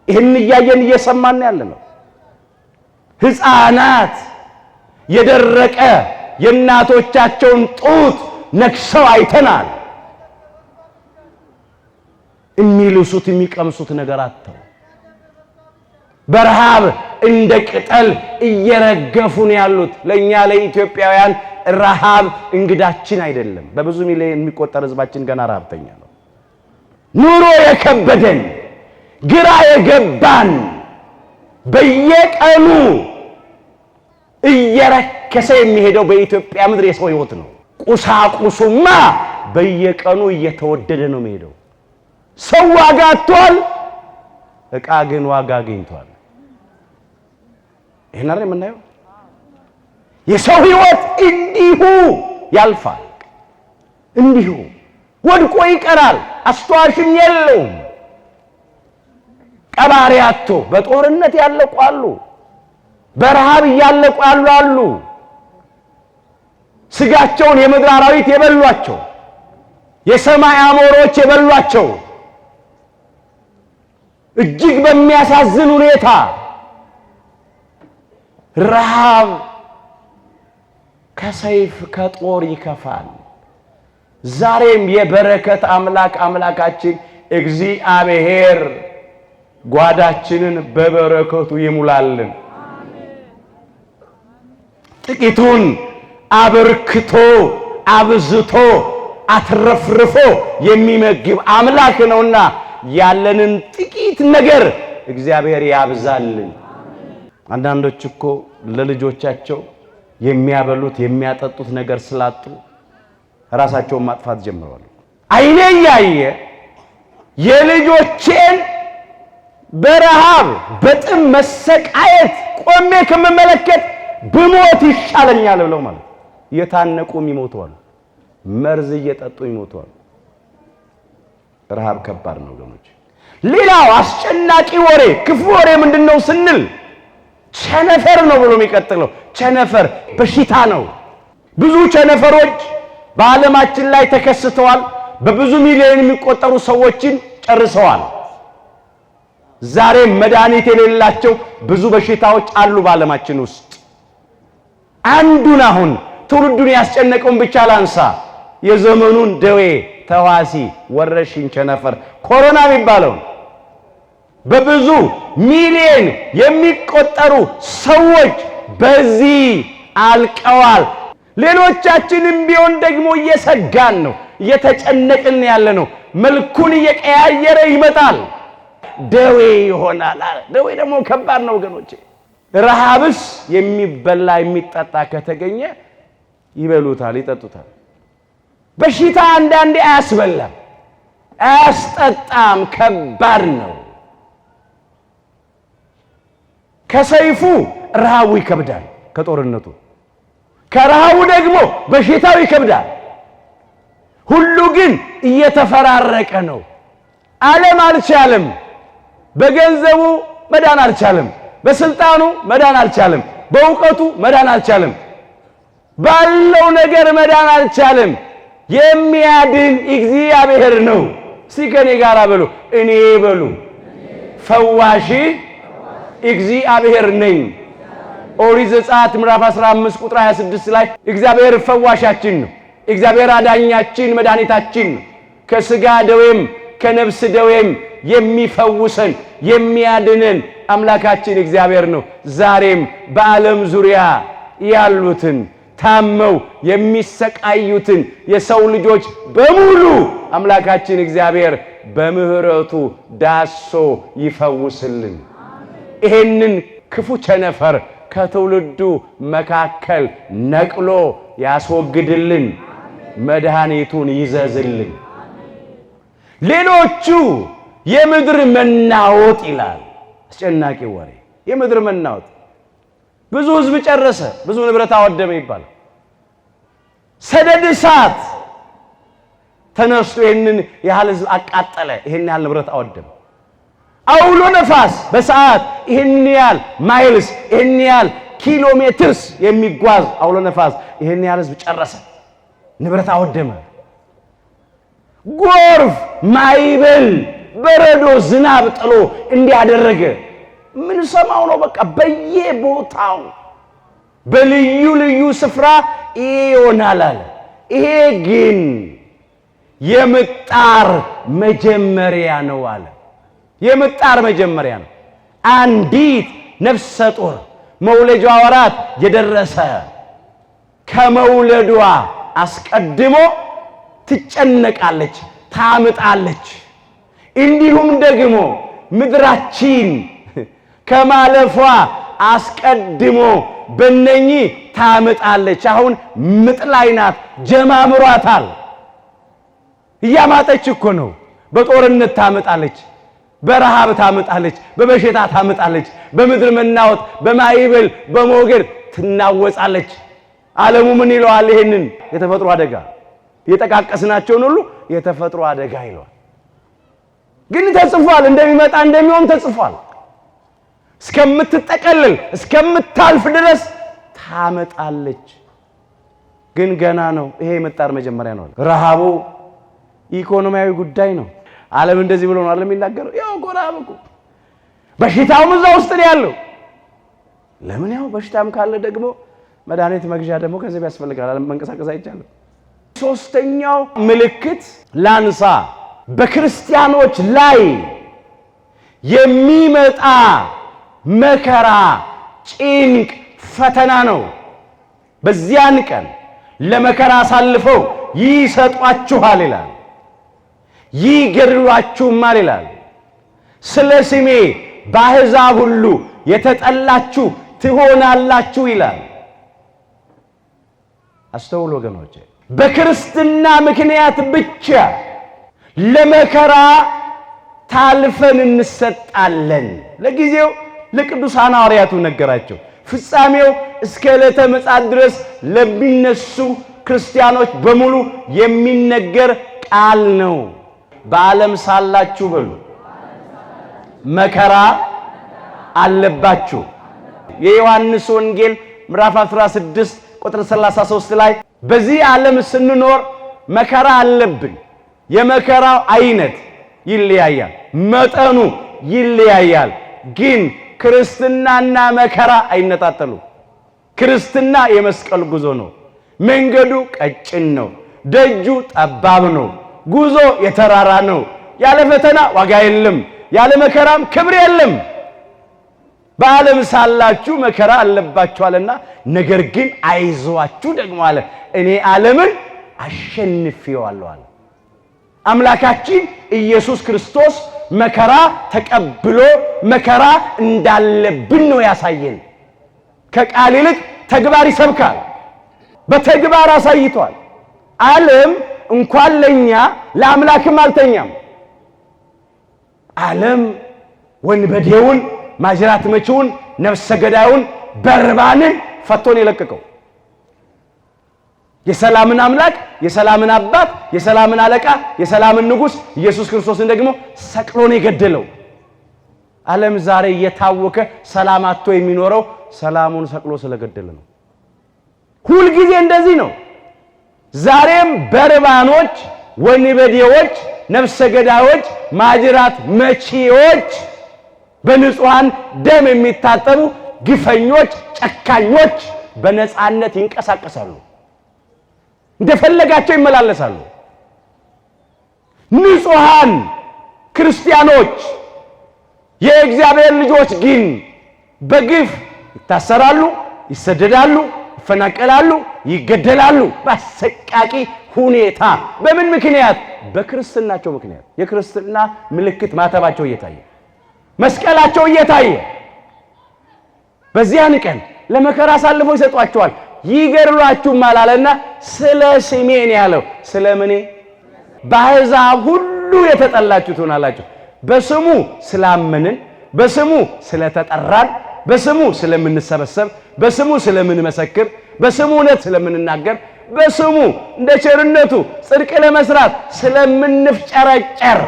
ይህን እያየን እየሰማን ያለ ነው። ሕፃናት የደረቀ የእናቶቻቸውን ጡት ነክሰው አይተናል። የሚልሱት የሚቀምሱት ነገር አጥተው በረሃብ እንደ ቅጠል እየረገፉ ነው ያሉት። ለኛ ለኢትዮጵያውያን ረሃብ እንግዳችን አይደለም። በብዙ ሚሊዮን የሚቆጠር ህዝባችን ገና ረሃብተኛ ነው። ኑሮ የከበደን ግራ የገባን በየቀኑ እየረከሰ የሚሄደው በኢትዮጵያ ምድር የሰው ህይወት ነው። ቁሳቁሱማ በየቀኑ እየተወደደ ነው የሚሄደው። ሰው ዋጋ አጥቷል፣ ዕቃ ግን ዋጋ አግኝቷል። ይሄን አይደል የምናየው? የሰው ህይወት እንዲሁ ያልፋል፣ እንዲሁ ወድቆ ይቀራል። አስተዋሽም የለውም። ቀባሪ አጥቶ በጦርነት ያለቁ አሉ፣ በረሃብ እያለቁ አሉ። ስጋቸውን የምድር አራዊት የበሏቸው፣ የሰማይ አሞሮች የበሏቸው እጅግ በሚያሳዝን ሁኔታ ረሃብ ከሰይፍ ከጦር ይከፋል። ዛሬም የበረከት አምላካችን እግዚአብሔር ጓዳችንን በበረከቱ ይሙላልን። ጥቂቱን አበርክቶ አብዝቶ አትረፍርፎ የሚመግብ አምላክ ነውና ያለንን ጥቂት ነገር እግዚአብሔር ያብዛልን። አንዳንዶች እኮ ለልጆቻቸው የሚያበሉት የሚያጠጡት ነገር ስላጡ ራሳቸውን ማጥፋት ጀምረዋል። አይኔ ያየ የልጆቼን በረሃብ በጥም መሰቃየት ቆሜ ከመመለከት ብሞት ይሻለኛል ብለው ማለት የታነቁም ይሞታሉ፣ መርዝ እየጠጡ ይሞታሉ። ረሃብ ከባድ ነው ወገኖች። ሌላው አስጨናቂ ወሬ ክፉ ወሬ ምንድነው ስንል ቸነፈር ነው ብሎ የሚቀጥለው። ቸነፈር በሽታ ነው። ብዙ ቸነፈሮች በዓለማችን ላይ ተከስተዋል። በብዙ ሚሊዮን የሚቆጠሩ ሰዎችን ጨርሰዋል። ዛሬም መድኃኒት የሌላቸው ብዙ በሽታዎች አሉ በዓለማችን ውስጥ። አንዱን አሁን ትውልዱን ያስጨነቀውን ብቻ ላንሳ። የዘመኑን ደዌ ተዋሲ ወረርሽኝ ቸነፈር ኮሮና የሚባለው በብዙ ሚሊዮን የሚቆጠሩ ሰዎች በዚህ አልቀዋል። ሌሎቻችንም ቢሆን ደግሞ እየሰጋን ነው፣ እየተጨነቅን ያለ ነው። መልኩን እየቀያየረ ይመጣል፣ ደዌ ይሆናል። ደዌ ደግሞ ከባድ ነው ወገኖቼ። ረሃብስ የሚበላ የሚጠጣ ከተገኘ ይበሉታል፣ ይጠጡታል። በሽታ አንዳንዴ አያስበላም፣ አያስጠጣም፣ ከባድ ነው። ከሰይፉ ረሃቡ ይከብዳል፣ ከጦርነቱ ከረሃቡ ደግሞ በሽታው ይከብዳል። ሁሉ ግን እየተፈራረቀ ነው። ዓለም አልቻለም፣ በገንዘቡ መዳን አልቻለም፣ በስልጣኑ መዳን አልቻለም፣ በእውቀቱ መዳን አልቻለም፣ ባለው ነገር መዳን አልቻለም። የሚያድን እግዚአብሔር ነው። እስቲ ከኔ ጋር በሉ፣ እኔ በሉ ፈዋሽ እግዚአብሔር ነኝ። ኦሪት ዘጸአት ምዕራፍ 15 ቁጥር 26 ላይ እግዚአብሔር ፈዋሻችን ነው፣ እግዚአብሔር አዳኛችን መድኃኒታችን ነው፣ ከሥጋ ደዌም ከነፍስ ደዌም የሚፈውሰን የሚያድነን አምላካችን እግዚአብሔር ነው። ዛሬም በዓለም ዙሪያ ያሉትን ታመው የሚሰቃዩትን የሰው ልጆች በሙሉ አምላካችን እግዚአብሔር በምህረቱ ዳሶ ይፈውስልን። ይሄንን ክፉ ቸነፈር ከትውልዱ መካከል ነቅሎ ያስወግድልን፣ መድኃኒቱን ይዘዝልን። ሌሎቹ የምድር መናወጥ ይላል። አስጨናቂ ወሬ የምድር መናወጥ። ብዙ ሕዝብ ጨረሰ፣ ብዙ ንብረት አወደመ ይባላል። ሰደድ እሳት ተነስቶ ይህንን ያህል ሕዝብ አቃጠለ፣ ይህን ያህል ንብረት አወደመ። አውሎ ነፋስ በሰዓት ይህን ያህል ማይልስ፣ ይህን ያህል ኪሎ ሜትርስ የሚጓዝ አውሎ ነፋስ ይህን ያህል ሕዝብ ጨረሰ፣ ንብረት አወደመ። ጎርፍ፣ ማይበል፣ በረዶ፣ ዝናብ ጥሎ እንዲያደረገ ምን ሰማው ነው። በቃ በየቦታው በልዩ ልዩ ስፍራ ይሆናል አለ። ይሄ ግን የምጣር መጀመሪያ ነው አለ። የምጣር መጀመሪያ ነው። አንዲት ነፍሰ ጡር መውለጃዋ ወራት የደረሰ ከመውለዷ አስቀድሞ ትጨነቃለች፣ ታምጣለች። እንዲሁም ደግሞ ምድራችን ከማለፏ አስቀድሞ በእነኚህ ታምጣለች። አሁን ምጥ ላይ ናት፣ ጀማምሯታል። እያማጠች እኮ ነው። በጦርነት ታምጣለች፣ በረሃብ ታምጣለች፣ በበሽታ ታምጣለች፣ በምድር መናወጥ፣ በማይበል በሞገድ ትናወጻለች። ዓለሙ ምን ይለዋል? ይሄንን የተፈጥሮ አደጋ የጠቃቀስናቸውን ሁሉ የተፈጥሮ አደጋ ይለዋል። ግን ተጽፏል፣ እንደሚመጣ እንደሚሆን ተጽፏል። እስከምትጠቀልል እስከምታልፍ ድረስ ታመጣለች። ግን ገና ነው። ይሄ የምጣር መጀመሪያ ነው። ረሃቡ ኢኮኖሚያዊ ጉዳይ ነው። ዓለም እንደዚህ ብሎ ነው ዓለም የሚናገረው። ያው ጎራብ እኮ በሽታውም እዛ ውስጥ ነው ያለው። ለምን? ያው በሽታም ካለ ደግሞ መድኃኒት መግዣ ደግሞ ገንዘብ ያስፈልጋል። ዓለም መንቀሳቀስ አይቻልም። ሶስተኛው ምልክት ላንሳ፣ በክርስቲያኖች ላይ የሚመጣ መከራ፣ ጭንቅ፣ ፈተና ነው። በዚያን ቀን ለመከራ አሳልፈው ይሰጧችኋል ይላል፣ ይገድሏችሁማል ይላል። ስለ ስሜ በአሕዛብ ሁሉ የተጠላችሁ ትሆናላችሁ ይላል። አስተውሉ ወገኖቼ፣ በክርስትና ምክንያት ብቻ ለመከራ ታልፈን እንሰጣለን። ለጊዜው ለቅዱሳን ሐዋርያቱ ነገራቸው። ፍጻሜው እስከ ዕለተ ምጽአት ድረስ ለሚነሱ ክርስቲያኖች በሙሉ የሚነገር ቃል ነው። በዓለም ሳላችሁ በሉ መከራ አለባችሁ። የዮሐንስ ወንጌል ምዕራፍ 16 ቁጥር 33 ላይ በዚህ ዓለም ስንኖር መከራ አለብን። የመከራው አይነት ይለያያል፣ መጠኑ ይለያያል። ግን ክርስትናና መከራ አይነጣጠሉ። ክርስትና የመስቀል ጉዞ ነው። መንገዱ ቀጭን ነው፣ ደጁ ጠባብ ነው፣ ጉዞ የተራራ ነው። ያለ ፈተና ዋጋ የለም፣ ያለ መከራም ክብር የለም። በዓለም ሳላችሁ መከራ አለባችኋልና ነገር ግን አይዟችሁ ደግሞ አለ እኔ ዓለምን አሸንፌዋለሁ አለ። አምላካችን ኢየሱስ ክርስቶስ መከራ ተቀብሎ መከራ እንዳለብን ነው ያሳየን። ከቃል ይልቅ ተግባር ይሰብካል። በተግባር አሳይቷል። ዓለም እንኳን ለኛ ለአምላክም አልተኛም። ዓለም ወንበዴውን፣ ማጅራት መቺውን፣ ነፍሰ ገዳዩን፣ በርባንን ፈቶን የለቀቀው የሰላምን አምላክ፣ የሰላምን አባት፣ የሰላምን አለቃ፣ የሰላምን ንጉሥ ኢየሱስ ክርስቶስን ደግሞ ሰቅሎን የገደለው። ዓለም ዛሬ እየታወከ ሰላም አጥቶ የሚኖረው ሰላሙን ሰቅሎ ስለገደለ ነው። ሁል ጊዜ እንደዚህ ነው። ዛሬም በርባኖች፣ ወንበዴዎች፣ ነፍሰ ገዳዮች፣ ማጅራት መቺዎች፣ በንጹሃን ደም የሚታጠቡ ግፈኞች፣ ጨካኞች በነፃነት ይንቀሳቀሳሉ፣ እንደፈለጋቸው ይመላለሳሉ። ንጹሃን ክርስቲያኖች የእግዚአብሔር ልጆች ግን በግፍ ይታሰራሉ፣ ይሰደዳሉ፣ ይፈናቀላሉ፣ ይገደላሉ በአሰቃቂ ሁኔታ። በምን ምክንያት? በክርስትናቸው ምክንያት። የክርስትና ምልክት ማተባቸው እየታየ መስቀላቸው እየታየ በዚያን ቀን ለመከራ አሳልፎ ይሰጧቸዋል፣ ይገድሏችሁም አላለና ስለ ስሜ ነው ያለው። ስለ ምኔ? በአሕዛብ ሁሉ የተጠላችሁ ትሆናላችሁ። በስሙ ስላመንን፣ በስሙ ስለተጠራን፣ በስሙ ስለምንሰበሰብ፣ በስሙ ስለምንመሰክር፣ በስሙ እውነት ስለምንናገር፣ በስሙ እንደ ቸርነቱ ጽድቅ ለመስራት ስለምንፍጨረጨር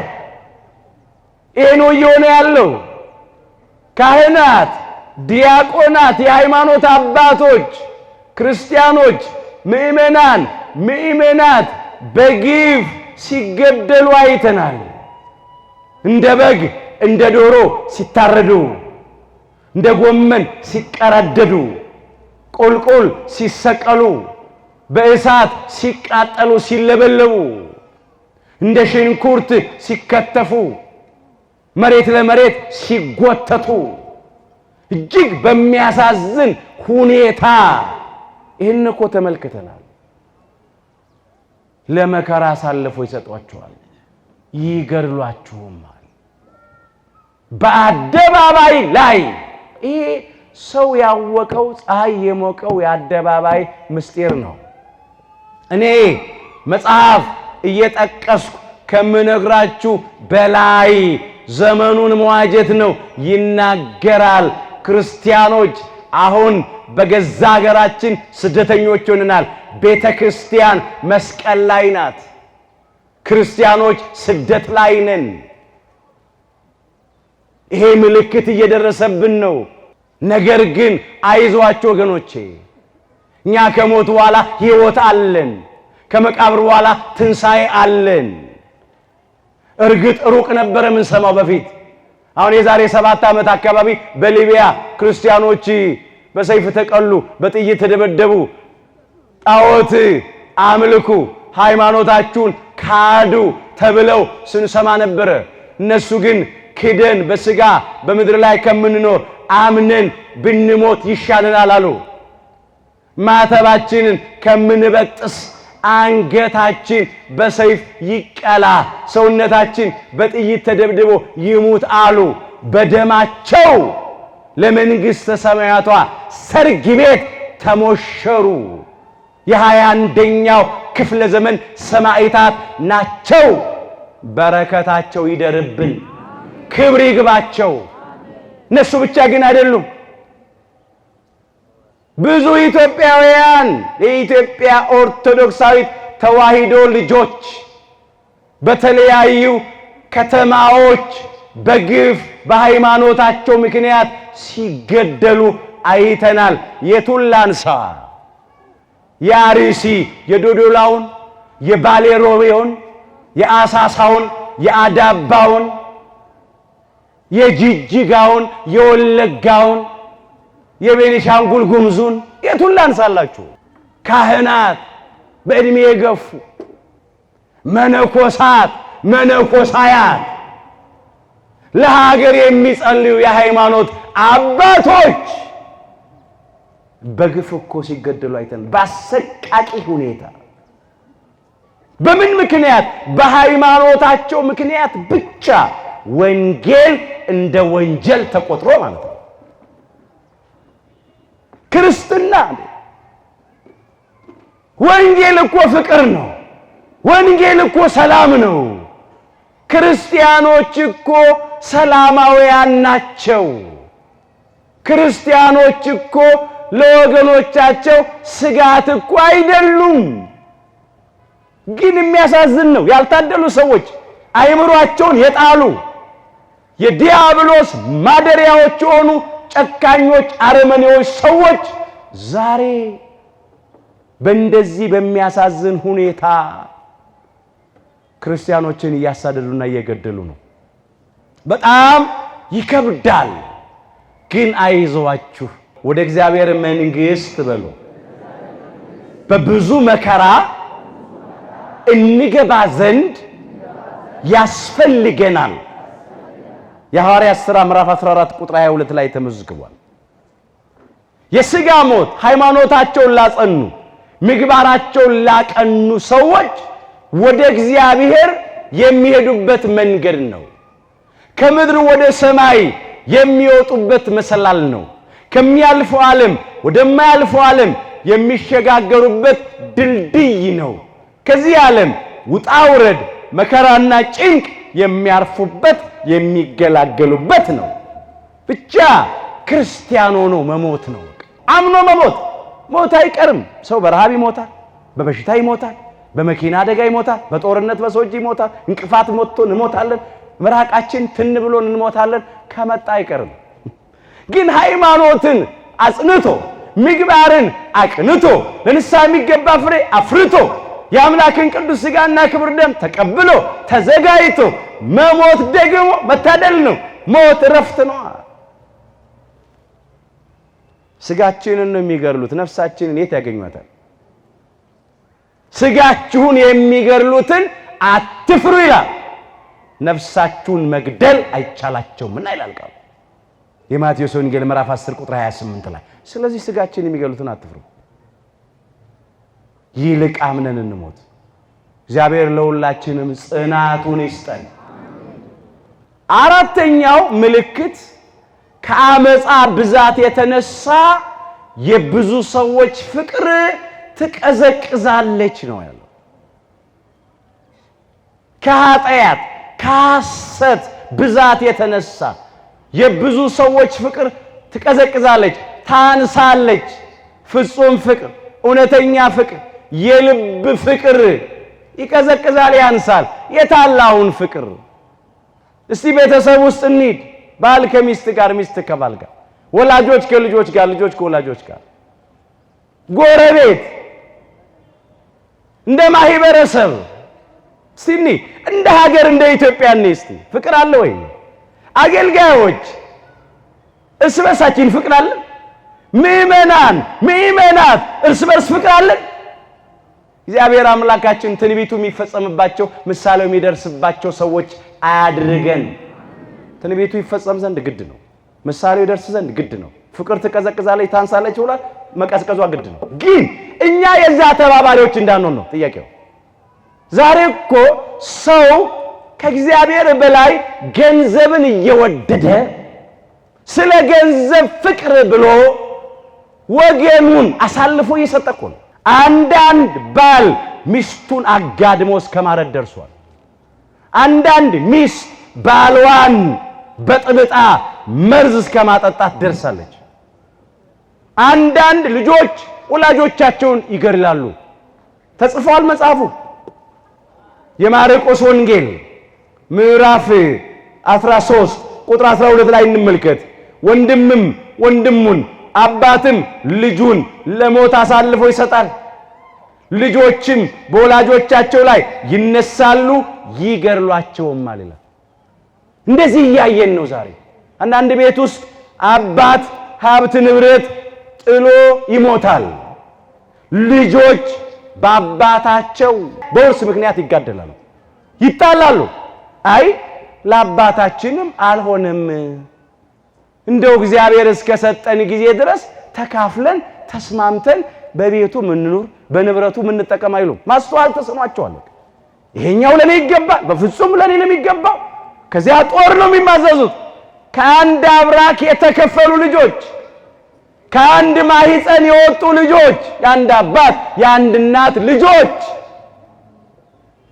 ይሄ ነው እየሆነ ያለው። ካህናት፣ ዲያቆናት፣ የሃይማኖት አባቶች፣ ክርስቲያኖች፣ ምእመናት በግፍ ሲገደሉ አይተናል። እንደ በግ እንደ ዶሮ ሲታረዱ፣ እንደ ጎመን ሲቀረደዱ፣ ቁልቁል ሲሰቀሉ፣ በእሳት ሲቃጠሉ ሲለበለቡ፣ እንደ ሽንኩርት ሲከተፉ፣ መሬት ለመሬት ሲጎተቱ እጅግ በሚያሳዝን ሁኔታ ይህን እኮ ተመልክተናል። ለመከራ አሳልፎ ይሰጧቸዋል፣ ይገድሏችሁማል በአደባባይ ላይ። ይሄ ሰው ያወቀው ፀሐይ የሞቀው የአደባባይ ምስጢር ነው። እኔ መጽሐፍ እየጠቀስኩ ከምነግራችሁ በላይ ዘመኑን መዋጀት ነው ይናገራል። ክርስቲያኖች አሁን በገዛ ሀገራችን ስደተኞች ሆነናል። ቤተ ክርስቲያን መስቀል ላይ ናት። ክርስቲያኖች ስደት ላይ ነን። ይሄ ምልክት እየደረሰብን ነው። ነገር ግን አይዟችሁ ወገኖቼ፣ እኛ ከሞት በኋላ ሕይወት አለን። ከመቃብር በኋላ ትንሣኤ አለን። እርግጥ ሩቅ ነበር የምንሰማው በፊት። አሁን የዛሬ 7 ዓመት አካባቢ በሊቢያ ክርስቲያኖች በሰይፍ ተቀሉ፣ በጥይት ተደበደቡ፣ ጣዖት አምልኩ፣ ሃይማኖታችሁን ካዱ ተብለው ስንሰማ ነበረ። እነሱ ግን ክደን በስጋ በምድር ላይ ከምንኖር አምነን ብንሞት ይሻለናል አሉ። ማተባችንን ከምንበጥስ አንገታችን በሰይፍ ይቀላ፣ ሰውነታችን በጥይት ተደብድቦ ይሙት አሉ። በደማቸው ለመንግሥተ ሰማያቷ ሰርግ ቤት ተሞሸሩ። የ21ኛው ክፍለ ዘመን ሰማዕታት ናቸው። በረከታቸው ይደርብን፣ ክብር ይግባቸው። እነሱ ብቻ ግን አይደሉም። ብዙ ኢትዮጵያውያን የኢትዮጵያ ኦርቶዶክሳዊት ተዋሕዶ ልጆች በተለያዩ ከተማዎች በግፍ በሃይማኖታቸው ምክንያት ሲገደሉ አይተናል። የቱን ላንሳ? የአርሲ የዶዶላውን፣ የባሌ ሮቤውን፣ የአሳሳውን፣ የአዳባውን፣ የጅጅጋውን፣ የወለጋውን፣ የቤኒሻንጉል ጉሙዙን የቱን ላንሳላችሁ? ካህናት፣ በዕድሜ የገፉ መነኮሳት፣ መነኮሳያት፣ ለሀገር የሚጸልዩ የሃይማኖት አባቶች በግፍ እኮ ሲገደሉ አይተን በአሰቃቂ ሁኔታ። በምን ምክንያት? በሃይማኖታቸው ምክንያት ብቻ ወንጌል እንደ ወንጀል ተቆጥሮ ማለት ነው። ክርስትና ወንጌል እኮ ፍቅር ነው። ወንጌል እኮ ሰላም ነው። ክርስቲያኖች እኮ ሰላማውያን ናቸው። ክርስቲያኖች እኮ ለወገኖቻቸው ስጋት እኮ አይደሉም። ግን የሚያሳዝን ነው ያልታደሉ ሰዎች አይምሯቸውን የጣሉ የዲያብሎስ ማደሪያዎች የሆኑ ጨካኞች አረመኔዎች ሰዎች ዛሬ በእንደዚህ በሚያሳዝን ሁኔታ ክርስቲያኖችን እያሳደዱና እየገደሉ ነው። በጣም ይከብዳል። ግን አይዟችሁ ወደ እግዚአብሔር መንግሥት በሉ በብዙ መከራ እንገባ ዘንድ ያስፈልገናል። የሐዋርያት ሥራ ምዕራፍ 14 ቁጥር 22 ላይ ተመዝግቧል። የሥጋ ሞት ሃይማኖታቸውን ላጸኑ ምግባራቸውን ላቀኑ ሰዎች ወደ እግዚአብሔር የሚሄዱበት መንገድ ነው። ከምድር ወደ ሰማይ የሚወጡበት መሰላል ነው። ከሚያልፈው ዓለም ወደማያልፈው ዓለም የሚሸጋገሩበት ድልድይ ነው። ከዚህ ዓለም ውጣ ውረድ መከራና ጭንቅ የሚያርፉበት የሚገላገሉበት ነው። ብቻ ክርስቲያን ሆኖ መሞት ነው። አምኖ መሞት። ሞት አይቀርም። ሰው በረሃብ ይሞታል፣ በበሽታ ይሞታል፣ በመኪና አደጋ ይሞታል፣ በጦርነት በሰዎች ይሞታል። እንቅፋት መጥቶ እንሞታለን። ምራቃችን ትን ብሎን እንሞታለን። ከመጣ አይቀርም። ግን ሃይማኖትን አጽንቶ ምግባርን አቅንቶ ለንስሐ የሚገባ ፍሬ አፍርቶ የአምላክን ቅዱስ ሥጋና ክቡር ደም ተቀብሎ ተዘጋጅቶ መሞት ደግሞ መታደል ነው። ሞት እረፍት ነው። ሥጋችንን ነው የሚገድሉት፣ ነፍሳችንን የት ያገኟታል? ሥጋችሁን የሚገድሉትን አትፍሩ ይላል። ነፍሳችሁን መግደል አይቻላቸውም እና ይላል ቃሉ የማቴዎስ ወንጌል ምዕራፍ 10 ቁጥር 28 ላይ። ስለዚህ ሥጋችንን የሚገድሉትን አትፍሩ፣ ይልቅ አምነን እንሞት። እግዚአብሔር ለሁላችንም ጽናቱን ይስጠን። አራተኛው ምልክት ከአመፃ ብዛት የተነሳ የብዙ ሰዎች ፍቅር ትቀዘቅዛለች ነው ያለው። ከኃጢአት ከሐሰት ብዛት የተነሳ የብዙ ሰዎች ፍቅር ትቀዘቅዛለች፣ ታንሳለች። ፍጹም ፍቅር፣ እውነተኛ ፍቅር፣ የልብ ፍቅር ይቀዘቅዛል፣ ያንሳል። የታላውን ፍቅር እስቲ ቤተሰብ ውስጥ እንሂድ። ባል ከሚስት ጋር፣ ሚስት ከባል ጋር፣ ወላጆች ከልጆች ጋር፣ ልጆች ከወላጆች ጋር፣ ጎረቤት፣ እንደ ማህበረሰብ እስቲ እንደ ሀገር እንደ ኢትዮጵያ እስቲ ፍቅር አለ ወይ? አገልጋዮች እርስ በርሳችን ፍቅር አለ? ምእመናት እርስ በርስ ፍቅር አለ? እግዚአብሔር አምላካችን ትንቢቱ የሚፈጸምባቸው ምሳሌው የሚደርስባቸው ሰዎች አያድርገን። ትንቢቱ ይፈጸም ዘንድ ግድ ነው። ምሳሌው ይደርስ ዘንድ ግድ ነው። ፍቅር ትቀዘቅዛለች፣ ታንሳለች ብሏል። መቀዝቀዟ ግድ ነው። ግን እኛ የዛ ተባባሪዎች እንዳንሆን ነው ጥያቄው። ዛሬ እኮ ሰው ከእግዚአብሔር በላይ ገንዘብን እየወደደ ስለ ገንዘብ ፍቅር ብሎ ወገኑን አሳልፎ እየሰጠ እኮ ነው። አንዳንድ ባል ሚስቱን አጋድሞ እስከ ማረድ ደርሷል። አንዳንድ ሚስት ባልዋን በጥብጣ መርዝ እስከ ማጠጣት ደርሳለች። አንዳንድ ልጆች ወላጆቻቸውን ይገድላሉ። ተጽፏል መጽሐፉ። የማርቆስ ወንጌል ምዕራፍ 13 ቁጥር 12 ላይ እንመልከት። ወንድምም ወንድሙን አባትም ልጁን ለሞት አሳልፎ ይሰጣል፣ ልጆችም በወላጆቻቸው ላይ ይነሳሉ ይገድሏቸውማል ይላል። እንደዚህ እያየን ነው ዛሬ። አንዳንድ ቤት ውስጥ አባት ሀብት ንብረት ጥሎ ይሞታል። ልጆች በአባታቸው በውርስ ምክንያት ይጋደላሉ፣ ይጣላሉ። አይ ለአባታችንም አልሆነም፣ እንደው እግዚአብሔር እስከሰጠን ጊዜ ድረስ ተካፍለን ተስማምተን በቤቱ ምንኑር በንብረቱ ምንጠቀም አይሉም። ማስተዋል ተሰማቸዋል። ይሄኛው ለኔ ይገባል፣ በፍጹም ለኔ ነው የሚገባው። ከዚያ ጦር ነው የሚማዘዙት። ከአንድ አብራክ የተከፈሉ ልጆች ከአንድ ማህፀን የወጡ ልጆች፣ የአንድ አባት የአንድ እናት ልጆች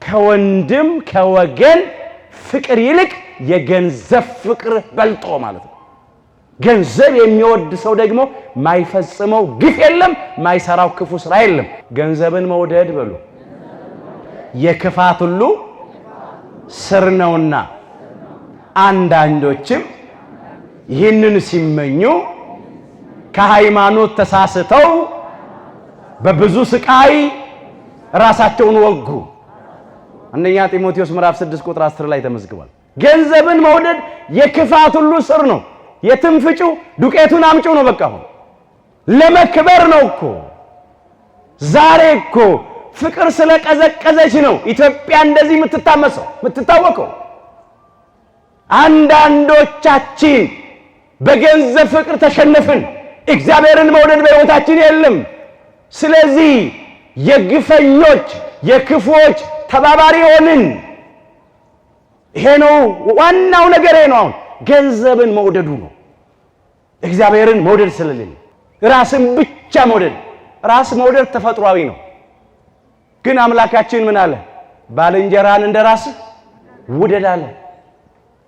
ከወንድም ከወገን ፍቅር ይልቅ የገንዘብ ፍቅር በልጦ ማለት ነው። ገንዘብ የሚወድ ሰው ደግሞ ማይፈጽመው ግፍ የለም፣ ማይሰራው ክፉ ስራ የለም። ገንዘብን መውደድ በሉ የክፋት ሁሉ ስር ነውና አንዳንዶችም ይህንን ሲመኙ ከሃይማኖት ተሳስተው በብዙ ስቃይ ራሳቸውን ወጉ። አንደኛ ጢሞቴዎስ ምዕራፍ 6 ቁጥር 10 ላይ ተመዝግቧል። ገንዘብን መውደድ የክፋት ሁሉ ስር ነው። የትንፍጩ ዱቄቱን አምጪው ነው። በቃ አሁን ለመክበር ነው እኮ። ዛሬ እኮ ፍቅር ስለቀዘቀዘች ነው ኢትዮጵያ እንደዚህ የምትታወቀው። አንዳንዶቻችን በገንዘብ ፍቅር ተሸነፍን። እግዚአብሔርን መውደድ በሕይወታችን የለም። ስለዚህ የግፈኞች የክፉዎች ተባባሪ ሆንን። ይሄ ነው ዋናው ነገር። ይሄ ነው አሁን ገንዘብን መውደዱ ነው። እግዚአብሔርን መውደድ ስለሌለ ራስን ብቻ መውደድ። ራስ መውደድ ተፈጥሯዊ ነው። ግን አምላካችን ምን አለ? ባልንጀራን እንደራስህ ውደድ አለ።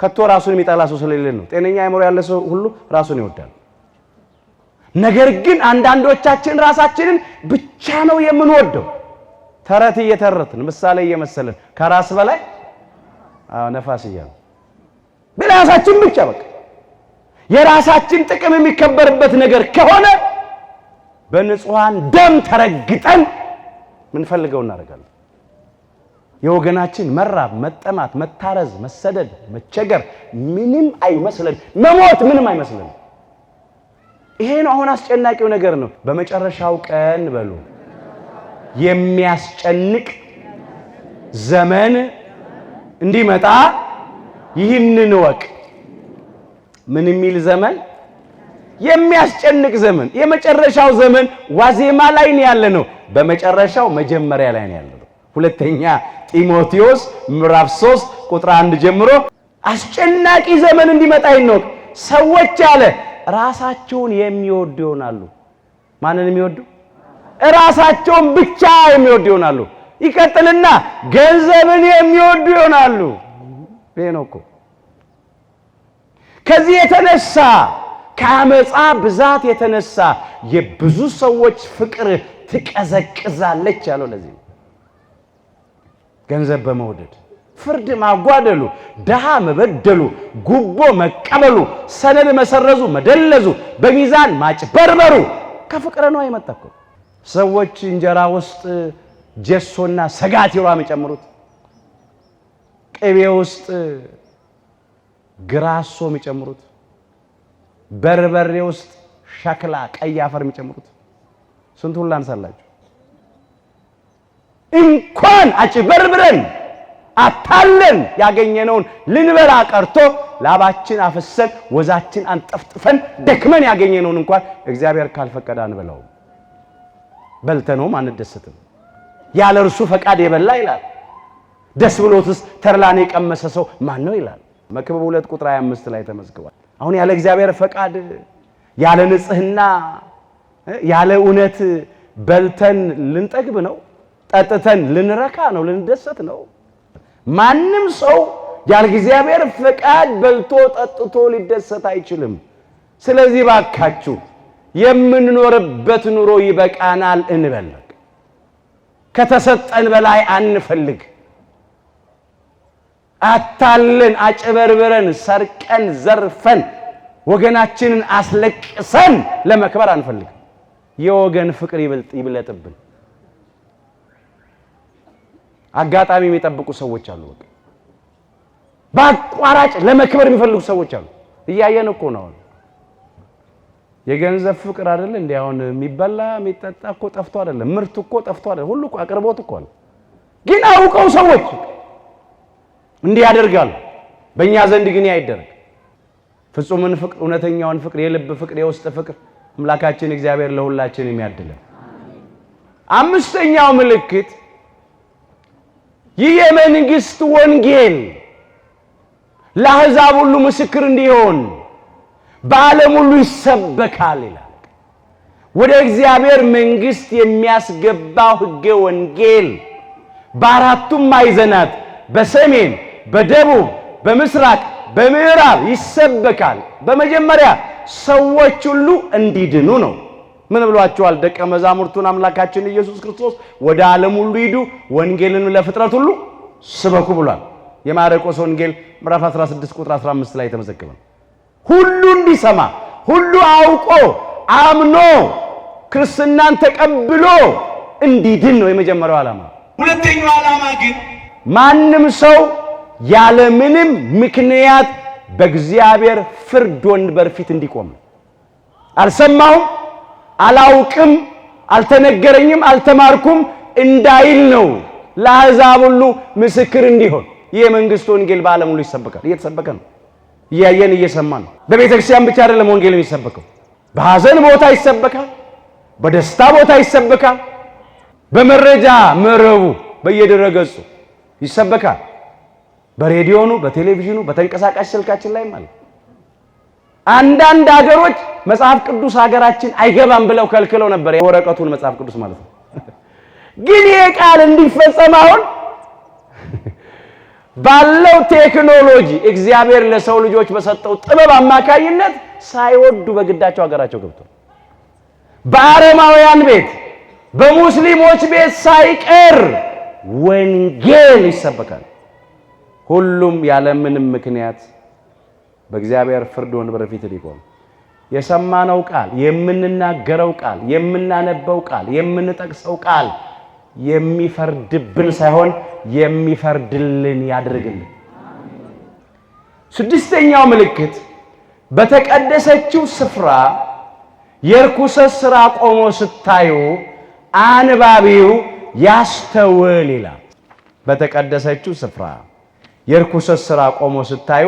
ከቶ ራሱን የሚጠላ ሰው ስለሌለ ነው። ጤነኛ አእምሮ ያለ ሰው ሁሉ ራሱን ይወዳል። ነገር ግን አንዳንዶቻችን ራሳችንን ብቻ ነው የምንወደው። ተረት እየተረትን ምሳሌ እየመሰለን ከራስ በላይ ነፋስ እያለ በራሳችን ብቻ በቃ የራሳችን ጥቅም የሚከበርበት ነገር ከሆነ በንጹሃን ደም ተረግጠን ምን ፈልገው እናደርጋለን። የወገናችን መራብ፣ መጠማት፣ መታረዝ፣ መሰደድ፣ መቸገር ምንም አይመስለን፣ መሞት ምንም አይመስለን። ይሄ ነው አሁን አስጨናቂው ነገር ነው። በመጨረሻው ቀን በሉ የሚያስጨንቅ ዘመን እንዲመጣ ይህንን ወቅ። ምን የሚል ዘመን? የሚያስጨንቅ ዘመን። የመጨረሻው ዘመን ዋዜማ ላይ ነው ያለነው። በመጨረሻው መጀመሪያ ላይ ነው ያለነው። ሁለተኛ ጢሞቴዎስ ምዕራፍ 3 ቁጥር 1 ጀምሮ አስጨናቂ ዘመን እንዲመጣ ይነው ሰዎች አለ ራሳቸውን የሚወዱ ይሆናሉ። ማንን የሚወዱ? ራሳቸውን ብቻ የሚወዱ ይሆናሉ። ይቀጥልና ገንዘብን የሚወዱ ይሆናሉ። ይሄ ነው እኮ። ከዚህ የተነሳ ከአመፃ ብዛት የተነሳ የብዙ ሰዎች ፍቅር ትቀዘቅዛለች ያለው ለዚህ ነው። ገንዘብ በመውደድ ፍርድ ማጓደሉ፣ ድሃ መበደሉ፣ ጉቦ መቀበሉ፣ ሰነድ መሰረዙ፣ መደለዙ፣ በሚዛን ማጭበርበሩ ከፍቅር ነው የመጣው። ሰዎች እንጀራ ውስጥ ጀሶና ሰጋቲራ የሚጨምሩት፣ ቅቤ ውስጥ ግራሶ የሚጨምሩት፣ በርበሬ ውስጥ ሸክላ ቀይ አፈር የሚጨምሩት ስንቱን ላንሳላችሁ። እንኳን አጭበርብረን አታለን ያገኘነውን ልንበላ ቀርቶ ላባችን አፈሰን ወዛችን አንጠፍጥፈን ደክመን ያገኘነውን እንኳን እግዚአብሔር ካልፈቀደ አንበላው። በልተነውም አንደሰትም። ያለ እርሱ ፈቃድ የበላ ይላል ደስ ብሎትስ ተርላን የቀመሰ ሰው ማን ነው ይላል። መክብብ 2 ቁጥር 25 ላይ ተመዝግቧል። አሁን ያለ እግዚአብሔር ፈቃድ ያለ ንጽህና ያለ እውነት በልተን ልንጠግብ ነው? ጠጥተን ልንረካ ነው? ልንደሰት ነው? ማንም ሰው ያለ እግዚአብሔር ፈቃድ በልቶ ጠጥቶ ሊደሰት አይችልም። ስለዚህ ባካችሁ የምንኖርበት ኑሮ ይበቃናል እንበል። ከተሰጠን በላይ አንፈልግ። አታለን አጭበርብረን ሰርቀን ዘርፈን ወገናችንን አስለቅሰን ለመክበር አንፈልግ። የወገን ፍቅር ይብለጥብን። አጋጣሚ የሚጠብቁ ሰዎች አሉ። በአቋራጭ ለመክበር የሚፈልጉ ሰዎች አሉ። እያየን እኮ ነው። የገንዘብ ፍቅር አይደለ እንዴ? አሁን የሚበላ የሚጠጣ እኮ ጠፍቶ አይደለም፣ ምርት እኮ ጠፍቶ አይደለም፣ ሁሉ እኮ አቅርቦት እኮ ነው። ግን አውቀው ሰዎች እንዲህ ያደርጋሉ። በእኛ ዘንድ ግን አይደረግ። ፍጹምን ፍቅር፣ እውነተኛውን ፍቅር፣ የልብ ፍቅር፣ የውስጥ ፍቅር አምላካችን እግዚአብሔር ለሁላችንም ያድለን። አምስተኛው ምልክት ይህ የመንግስት ወንጌል ለአሕዛብ ሁሉ ምስክር እንዲሆን በዓለም ሁሉ ይሰበካል ይላል። ወደ እግዚአብሔር መንግሥት የሚያስገባው ሕገ ወንጌል በአራቱም ማዕዘናት በሰሜን፣ በደቡብ፣ በምስራቅ፣ በምዕራብ ይሰበካል። በመጀመሪያ ሰዎች ሁሉ እንዲድኑ ነው። ምን ብሏቸዋል? ደቀ መዛሙርቱን አምላካችን ኢየሱስ ክርስቶስ ወደ ዓለም ሁሉ ሂዱ፣ ወንጌልን ለፍጥረት ሁሉ ስበኩ ብሏል። የማርቆስ ወንጌል ምዕራፍ 16 ቁጥር 15 ላይ ተመዘገበ። ሁሉ እንዲሰማ፣ ሁሉ አውቆ አምኖ ክርስትናን ተቀብሎ እንዲድን ነው የመጀመሪያው ዓላማ። ሁለተኛው ዓላማ ግን ማንም ሰው ያለ ምንም ምክንያት በእግዚአብሔር ፍርድ ወንበር ፊት እንዲቆም ነው። አልሰማሁም፣ አላውቅም፣ አልተነገረኝም፣ አልተማርኩም እንዳይል ነው። ለአሕዛብ ሁሉ ምስክር እንዲሆን ይህ የመንግሥት ወንጌል በዓለም ሁሉ ይሰበካል። እየተሰበከ ነው። እያየን እየሰማን ነው። በቤተ ክርስቲያን ብቻ አይደለም ወንጌል የሚሰበከው። በሐዘን ቦታ ይሰበካል፣ በደስታ ቦታ ይሰበካል፣ በመረጃ መረቡ በየድረገጹ ይሰበካል፣ በሬዲዮኑ፣ በቴሌቪዥኑ፣ በተንቀሳቃሽ ስልካችን ላይ ማለት። አንዳንድ ሀገሮች መጽሐፍ ቅዱስ ሀገራችን አይገባም ብለው ከልክለው ነበር፣ የወረቀቱን መጽሐፍ ቅዱስ ማለት ነው። ግን ይሄ ቃል እንዲፈጸም አሁን ባለው ቴክኖሎጂ እግዚአብሔር ለሰው ልጆች በሰጠው ጥበብ አማካይነት ሳይወዱ በግዳቸው ሀገራቸው ገብተው በአረማውያን ቤት በሙስሊሞች ቤት ሳይቀር ወንጌል ይሰበካል። ሁሉም ያለምንም ምክንያት በእግዚአብሔር ፍርድ ወንበር ፊት ሊቆም የሰማነው ቃል፣ የምንናገረው ቃል፣ የምናነበው ቃል፣ የምንጠቅሰው ቃል የሚፈርድብን ሳይሆን የሚፈርድልን ያድርግልን። ስድስተኛው ምልክት በተቀደሰችው ስፍራ የርኩሰት ሥራ ቆሞ ስታዩ አንባቢው ያስተውል ይላል። በተቀደሰችው ስፍራ የርኩሰት ሥራ ቆሞ ስታዩ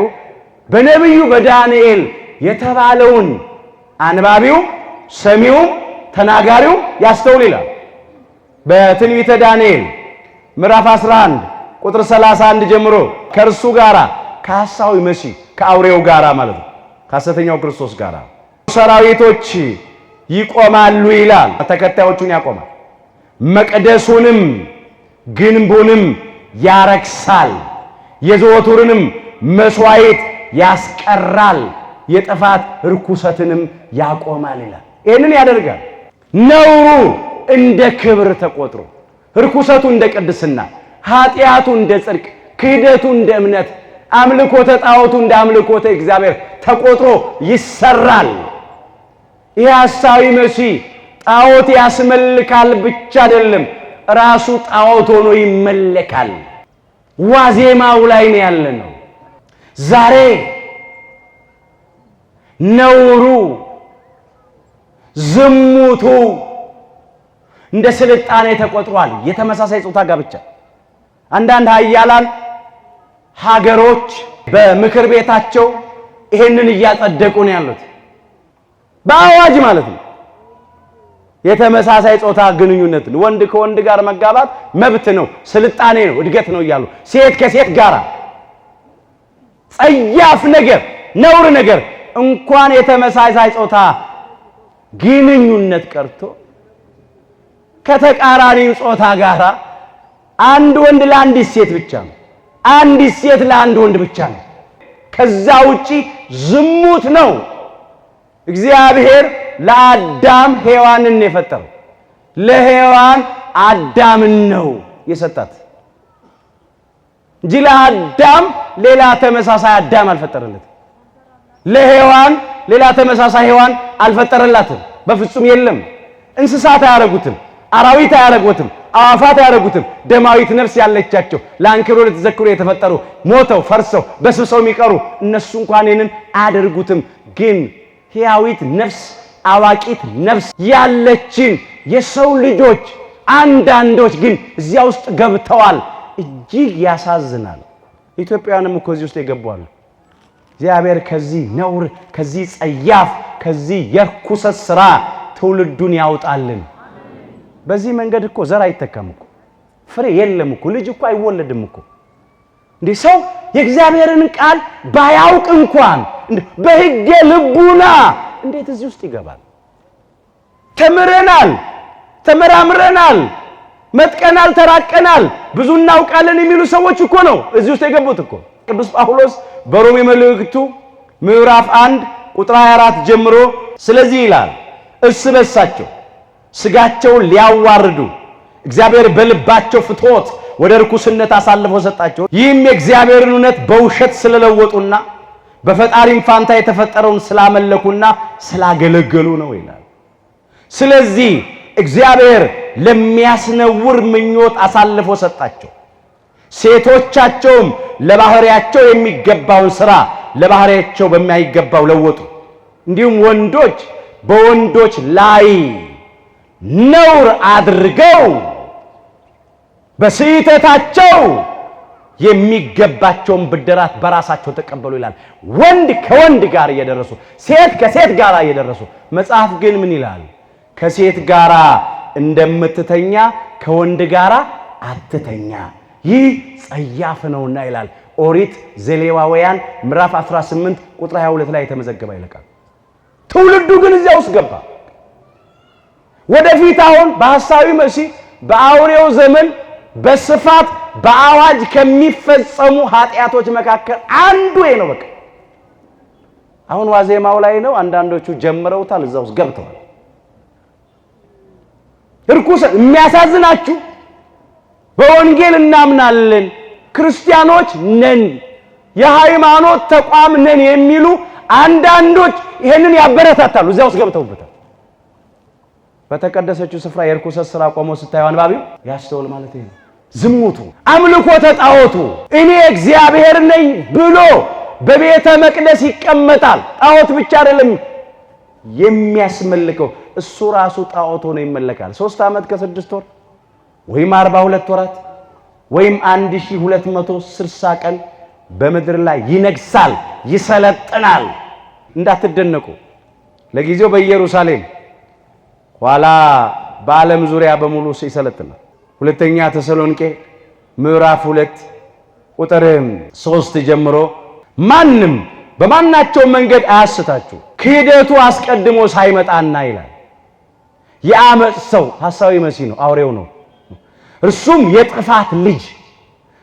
በነቢዩ በዳንኤል የተባለውን አንባቢው፣ ሰሚው፣ ተናጋሪው ያስተውል ይላል። በትንቢተ ዳንኤል ምዕራፍ 11 ቁጥር 31 ጀምሮ ከእርሱ ጋራ ከሐሳዊ መሲህ ከአውሬው ጋራ ማለት ነው፣ ከሐሰተኛው ክርስቶስ ጋራ ሰራዊቶች ይቆማሉ ይላል። ተከታዮቹን ያቆማል። መቅደሱንም ግንቡንም ያረክሳል፣ የዘወትሩንም መስዋዕት ያስቀራል፣ የጥፋት ርኩሰትንም ያቆማል ይላል። ይህንን ያደርጋል። ነውሩ እንደ ክብር ተቆጥሮ፣ ርኩሰቱ እንደ ቅድስና፣ ኃጢአቱ እንደ ጽድቅ፣ ክህደቱ እንደ እምነት፣ አምልኮተ ጣዖቱ እንደ አምልኮተ እግዚአብሔር ተቆጥሮ ይሰራል። ይህ ሐሳዊ መሲህ ጣዖት ያስመልካል ብቻ አይደለም፣ ራሱ ጣዖት ሆኖ ይመለካል። ዋዜማው ላይ ነው ያለነው። ዛሬ ነውሩ፣ ዝሙቱ እንደ ስልጣኔ ተቆጥሯል። የተመሳሳይ ጾታ ጋብቻ አንዳንድ ኃያላን ሀገሮች በምክር ቤታቸው ይሄንን እያጸደቁ ነው ያሉት፣ በአዋጅ ማለት ነው። የተመሳሳይ ጾታ ግንኙነት ወንድ ከወንድ ጋር መጋባት መብት ነው፣ ስልጣኔ ነው፣ እድገት ነው እያሉ ሴት ከሴት ጋር ጸያፍ ነገር፣ ነውር ነገር እንኳን የተመሳሳይ ጾታ ግንኙነት ቀርቶ ከተቃራኒው ጾታ ጋር አንድ ወንድ ለአንዲት ሴት ብቻ ነው፣ አንዲት ሴት ለአንድ ወንድ ብቻ ነው። ከዛ ውጪ ዝሙት ነው። እግዚአብሔር ለአዳም ሔዋንን የፈጠረው፣ ለሔዋን አዳምን ነው የሰጣት እንጂ ለአዳም ሌላ ተመሳሳይ አዳም አልፈጠረለትም። ለሔዋን ሌላ ተመሳሳይ ሔዋን አልፈጠረላትም። በፍጹም የለም። እንስሳት አያረጉትም፣ አራዊት አያረጉትም፣ አዋፋት አያረጉትም። ደማዊት ነፍስ ያለቻቸው ለአንክሮ ለተዘክሮ የተፈጠሩ ሞተው ፈርሰው በስብሰው የሚቀሩ እነሱ እንኳን ይህንን አያደርጉትም። ግን ሕያዊት ነፍስ፣ አዋቂት ነፍስ ያለችን የሰው ልጆች አንዳንዶች ግን እዚያ ውስጥ ገብተዋል። እጅግ ያሳዝናል። ኢትዮጵያውያንም እኮ እዚህ ውስጥ ይገባሉ። እግዚአብሔር ከዚህ ነውር፣ ከዚህ ጸያፍ፣ ከዚህ የርኩሰት ሥራ ትውልዱን ያውጣልን። በዚህ መንገድ እኮ ዘር አይተካም እኮ፣ ፍሬ የለም እኮ፣ ልጅ እኮ አይወለድም እኮ። እንዴ ሰው የእግዚአብሔርን ቃል ባያውቅ እንኳን በሕገ ልቡና እንዴት እዚህ ውስጥ ይገባል? ተምረናል፣ ተመራምረናል፣ መጥቀናል፣ ተራቀናል፣ ብዙ እናውቃለን የሚሉ ሰዎች እኮ ነው እዚህ ውስጥ የገቡት እኮ። ቅዱስ ጳውሎስ በሮሜ መልእክቱ ምዕራፍ 1 ቁጥር 24 ጀምሮ ስለዚህ ይላል እርስ በርሳቸው ሥጋቸውን ሊያዋርዱ እግዚአብሔር በልባቸው ፍትወት ወደ ርኩስነት አሳልፎ ሰጣቸው። ይህም የእግዚአብሔርን እውነት በውሸት ስለለወጡና በፈጣሪም ፋንታ የተፈጠረውን ስላመለኩና ስላገለገሉ ነው ይላል። ስለዚህ እግዚአብሔር ለሚያስነውር ምኞት አሳልፎ ሰጣቸው። ሴቶቻቸውም ለባህሪያቸው የሚገባውን ሥራ ለባህሪያቸው በማይገባው ለወጡ። እንዲሁም ወንዶች በወንዶች ላይ ነውር አድርገው በስህተታቸው የሚገባቸውን ብድራት በራሳቸው ተቀበሉ ይላል። ወንድ ከወንድ ጋር እየደረሱ ሴት ከሴት ጋር እየደረሱ። መጽሐፍ ግን ምን ይላል? ከሴት ጋር እንደምትተኛ ከወንድ ጋር አትተኛ፣ ይህ ጸያፍ ነውና ይላል። ኦሪት ዘሌዋውያን ምዕራፍ 18 ቁጥር 22 ላይ የተመዘገበ ይልቃል። ትውልዱ ግን እዚያ ውስጥ ገባ። ወደፊት አሁን በሐሳዊ መሲህ በአውሬው ዘመን በስፋት በአዋጅ ከሚፈጸሙ ኃጢአቶች መካከል አንዱ ነው። በቃ አሁን ዋዜማው ላይ ነው። አንዳንዶቹ ጀምረውታል፣ እዛው ውስጥ ገብተዋል። ርኩሰት የሚያሳዝናችሁ በወንጌል እናምናለን፣ ክርስቲያኖች ነን፣ የሃይማኖት ተቋም ነን የሚሉ አንዳንዶች ይሄንን ያበረታታሉ፣ እዚያ ውስጥ ገብተውበታል። በተቀደሰችው ስፍራ የርኩሰት ሥራ ቆሞ ስታዩ አንባቢው ያስተውል ማለት ይሄ ነው። ዝሙቱ፣ አምልኮተ ጣዖቱ እኔ እግዚአብሔር ነኝ ብሎ በቤተ መቅደስ ይቀመጣል። ጣዖት ብቻ አይደለም የሚያስመልከው፣ እሱ ራሱ ጣዖት ሆኖ ይመለካል። 3 ዓመት ከ6 ወር ወይም 42 ወራት ወይም 1260 ቀን በምድር ላይ ይነግሳል፣ ይሰለጥናል። እንዳትደነቁ። ለጊዜው በኢየሩሳሌም ኋላ በዓለም ዙሪያ በሙሉ ይሰለጥናል። ሁለተኛ ተሰሎንቄ ምዕራፍ 2 ቁጥር 3 ጀምሮ ማንም በማናቸው መንገድ አያስታችሁ ክህደቱ አስቀድሞ ሳይመጣና ይላል። የአመፅ ሰው ሐሳዊ መሲህ ነው፣ አውሬው ነው። እርሱም የጥፋት ልጅ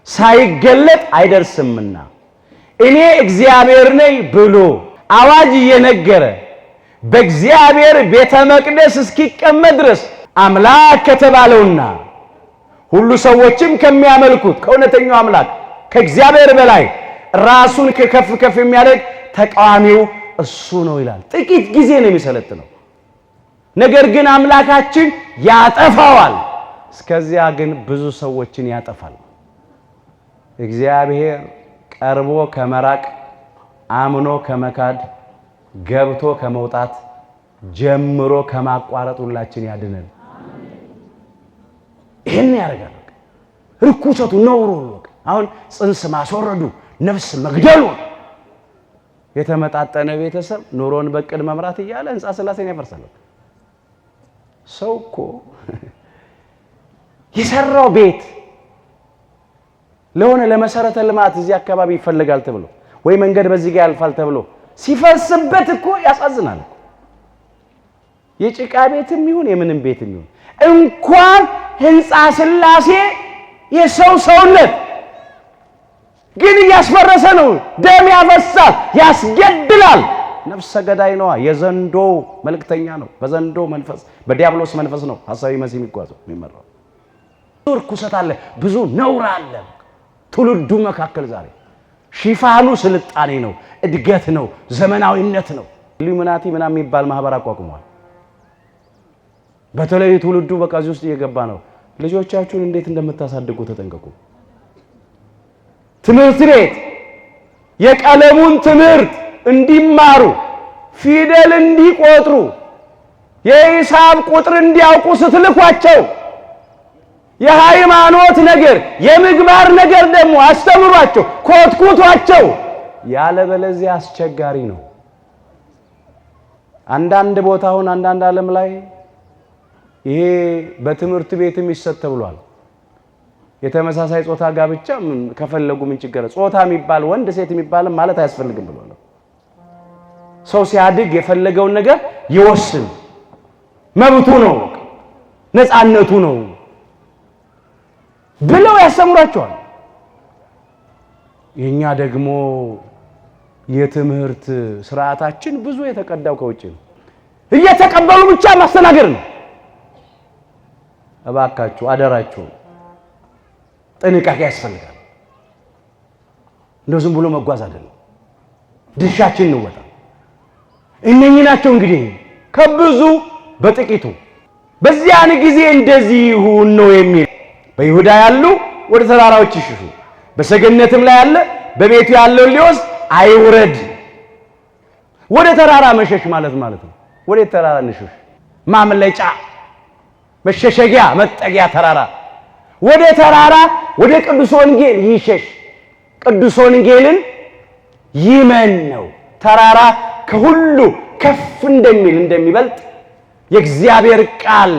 ሳይገለጥ አይደርስምና እኔ እግዚአብሔር ነኝ ብሎ አዋጅ እየነገረ በእግዚአብሔር ቤተ መቅደስ እስኪቀመጥ ድረስ አምላክ ከተባለውና ሁሉ ሰዎችም ከሚያመልኩት ከእውነተኛው አምላክ ከእግዚአብሔር በላይ ራሱን ከፍ ከፍ የሚያደርግ ተቃዋሚው እሱ ነው ይላል። ጥቂት ጊዜ ነው የሚሰለጥነው፣ ነገር ግን አምላካችን ያጠፋዋል። እስከዚያ ግን ብዙ ሰዎችን ያጠፋል። እግዚአብሔር ቀርቦ ከመራቅ አምኖ ከመካድ ገብቶ ከመውጣት ጀምሮ ከማቋረጥ ሁላችን ያድነን። ይሄን ያደርጋል። ርኩሰቱ ነውሩ አሁን ጽንስ ማስወረዱ፣ ነፍስ መግደሉ፣ የተመጣጠነ ቤተሰብ ኑሮን በቅድ መምራት እያለ ሕንፃ ሥላሴን ያፈርሳል። ሰው እኮ የሰራው ቤት ለሆነ ለመሰረተ ልማት እዚህ አካባቢ ይፈልጋል ተብሎ ወይ መንገድ በዚህ ጋር ያልፋል ተብሎ ሲፈርስበት እኮ ያሳዝናል። የጭቃ ቤትም ይሁን የምንም ቤትም ይሁን እንኳን ሕንፃ ሥላሴ የሰው ሰውነት ግን እያስፈረሰ ነው። ደም ያፈሳል፣ ያስገድላል። ነፍሰ ገዳይ ነው። የዘንዶ መልእክተኛ ነው። በዘንዶ መንፈስ በዲያብሎስ መንፈስ ነው ሐሳዊ መሲህ የሚጓዘው የሚመራው። ርኩሰት አለ፣ ብዙ ነውር አለ ትውልዱ መካከል። ዛሬ ሽፋኑ ስልጣኔ ነው፣ እድገት ነው፣ ዘመናዊነት ነው። ኢሉሚናቲ ምናምን የሚባል ማህበር አቋቁሟል። በተለይ ትውልዱ በቃ እዚህ ውስጥ እየገባ ነው። ልጆቻችሁን እንዴት እንደምታሳድጉ ተጠንቀቁ። ትምህርት ቤት የቀለሙን ትምህርት እንዲማሩ፣ ፊደል እንዲቆጥሩ፣ የሂሳብ ቁጥር እንዲያውቁ ስትልኳቸው የሃይማኖት ነገር የምግባር ነገር ደግሞ አስተምሯቸው፣ ኮትኩቷቸው። ያለበለዚያ አስቸጋሪ ነው። አንዳንድ ቦታውን አንዳንድ ዓለም ላይ ይሄ በትምህርት ቤትም ይሰጥ ተብሏል። የተመሳሳይ ጾታ ጋብቻ ከፈለጉ ምን ችግር? ጾታ የሚባል ወንድ ሴት የሚባል ማለት አያስፈልግም ብሏል። ሰው ሲያድግ የፈለገውን ነገር ይወስን። መብቱ ነው፣ ነፃነቱ ነው ብለው ያስተምሯቸዋል። የኛ ደግሞ የትምህርት ስርዓታችን ብዙ የተቀዳው ከውጭ ነው። እየተቀበሉ ብቻ ማስተናገር ነው። እባካችሁ አደራችሁ ጥንቃቄ ያስፈልጋል። እንደው ዝም ብሎ መጓዝ አይደለም። ድርሻችን እንወጣ። እነኚህ ናቸው እንግዲህ ከብዙ በጥቂቱ በዚያን ጊዜ እንደዚህ ይሁን ነው የሚል። በይሁዳ ያሉ ወደ ተራራዎች ይሽሹ፣ በሰገነትም ላይ ያለ በቤቱ ያለውን ሊወስድ አይውረድ። ወደ ተራራ መሸሽ ማለት ነው። ወደ ተራራ እንሽሽ፣ ማምለጫ፣ መሸሸጊያ፣ መጠጊያ ተራራ። ወደ ተራራ ወደ ቅዱስ ወንጌል ይሸሽ። ቅዱስ ወንጌልን ይመን ነው። ተራራ ከሁሉ ከፍ እንደሚበልጥ የእግዚአብሔር ቃል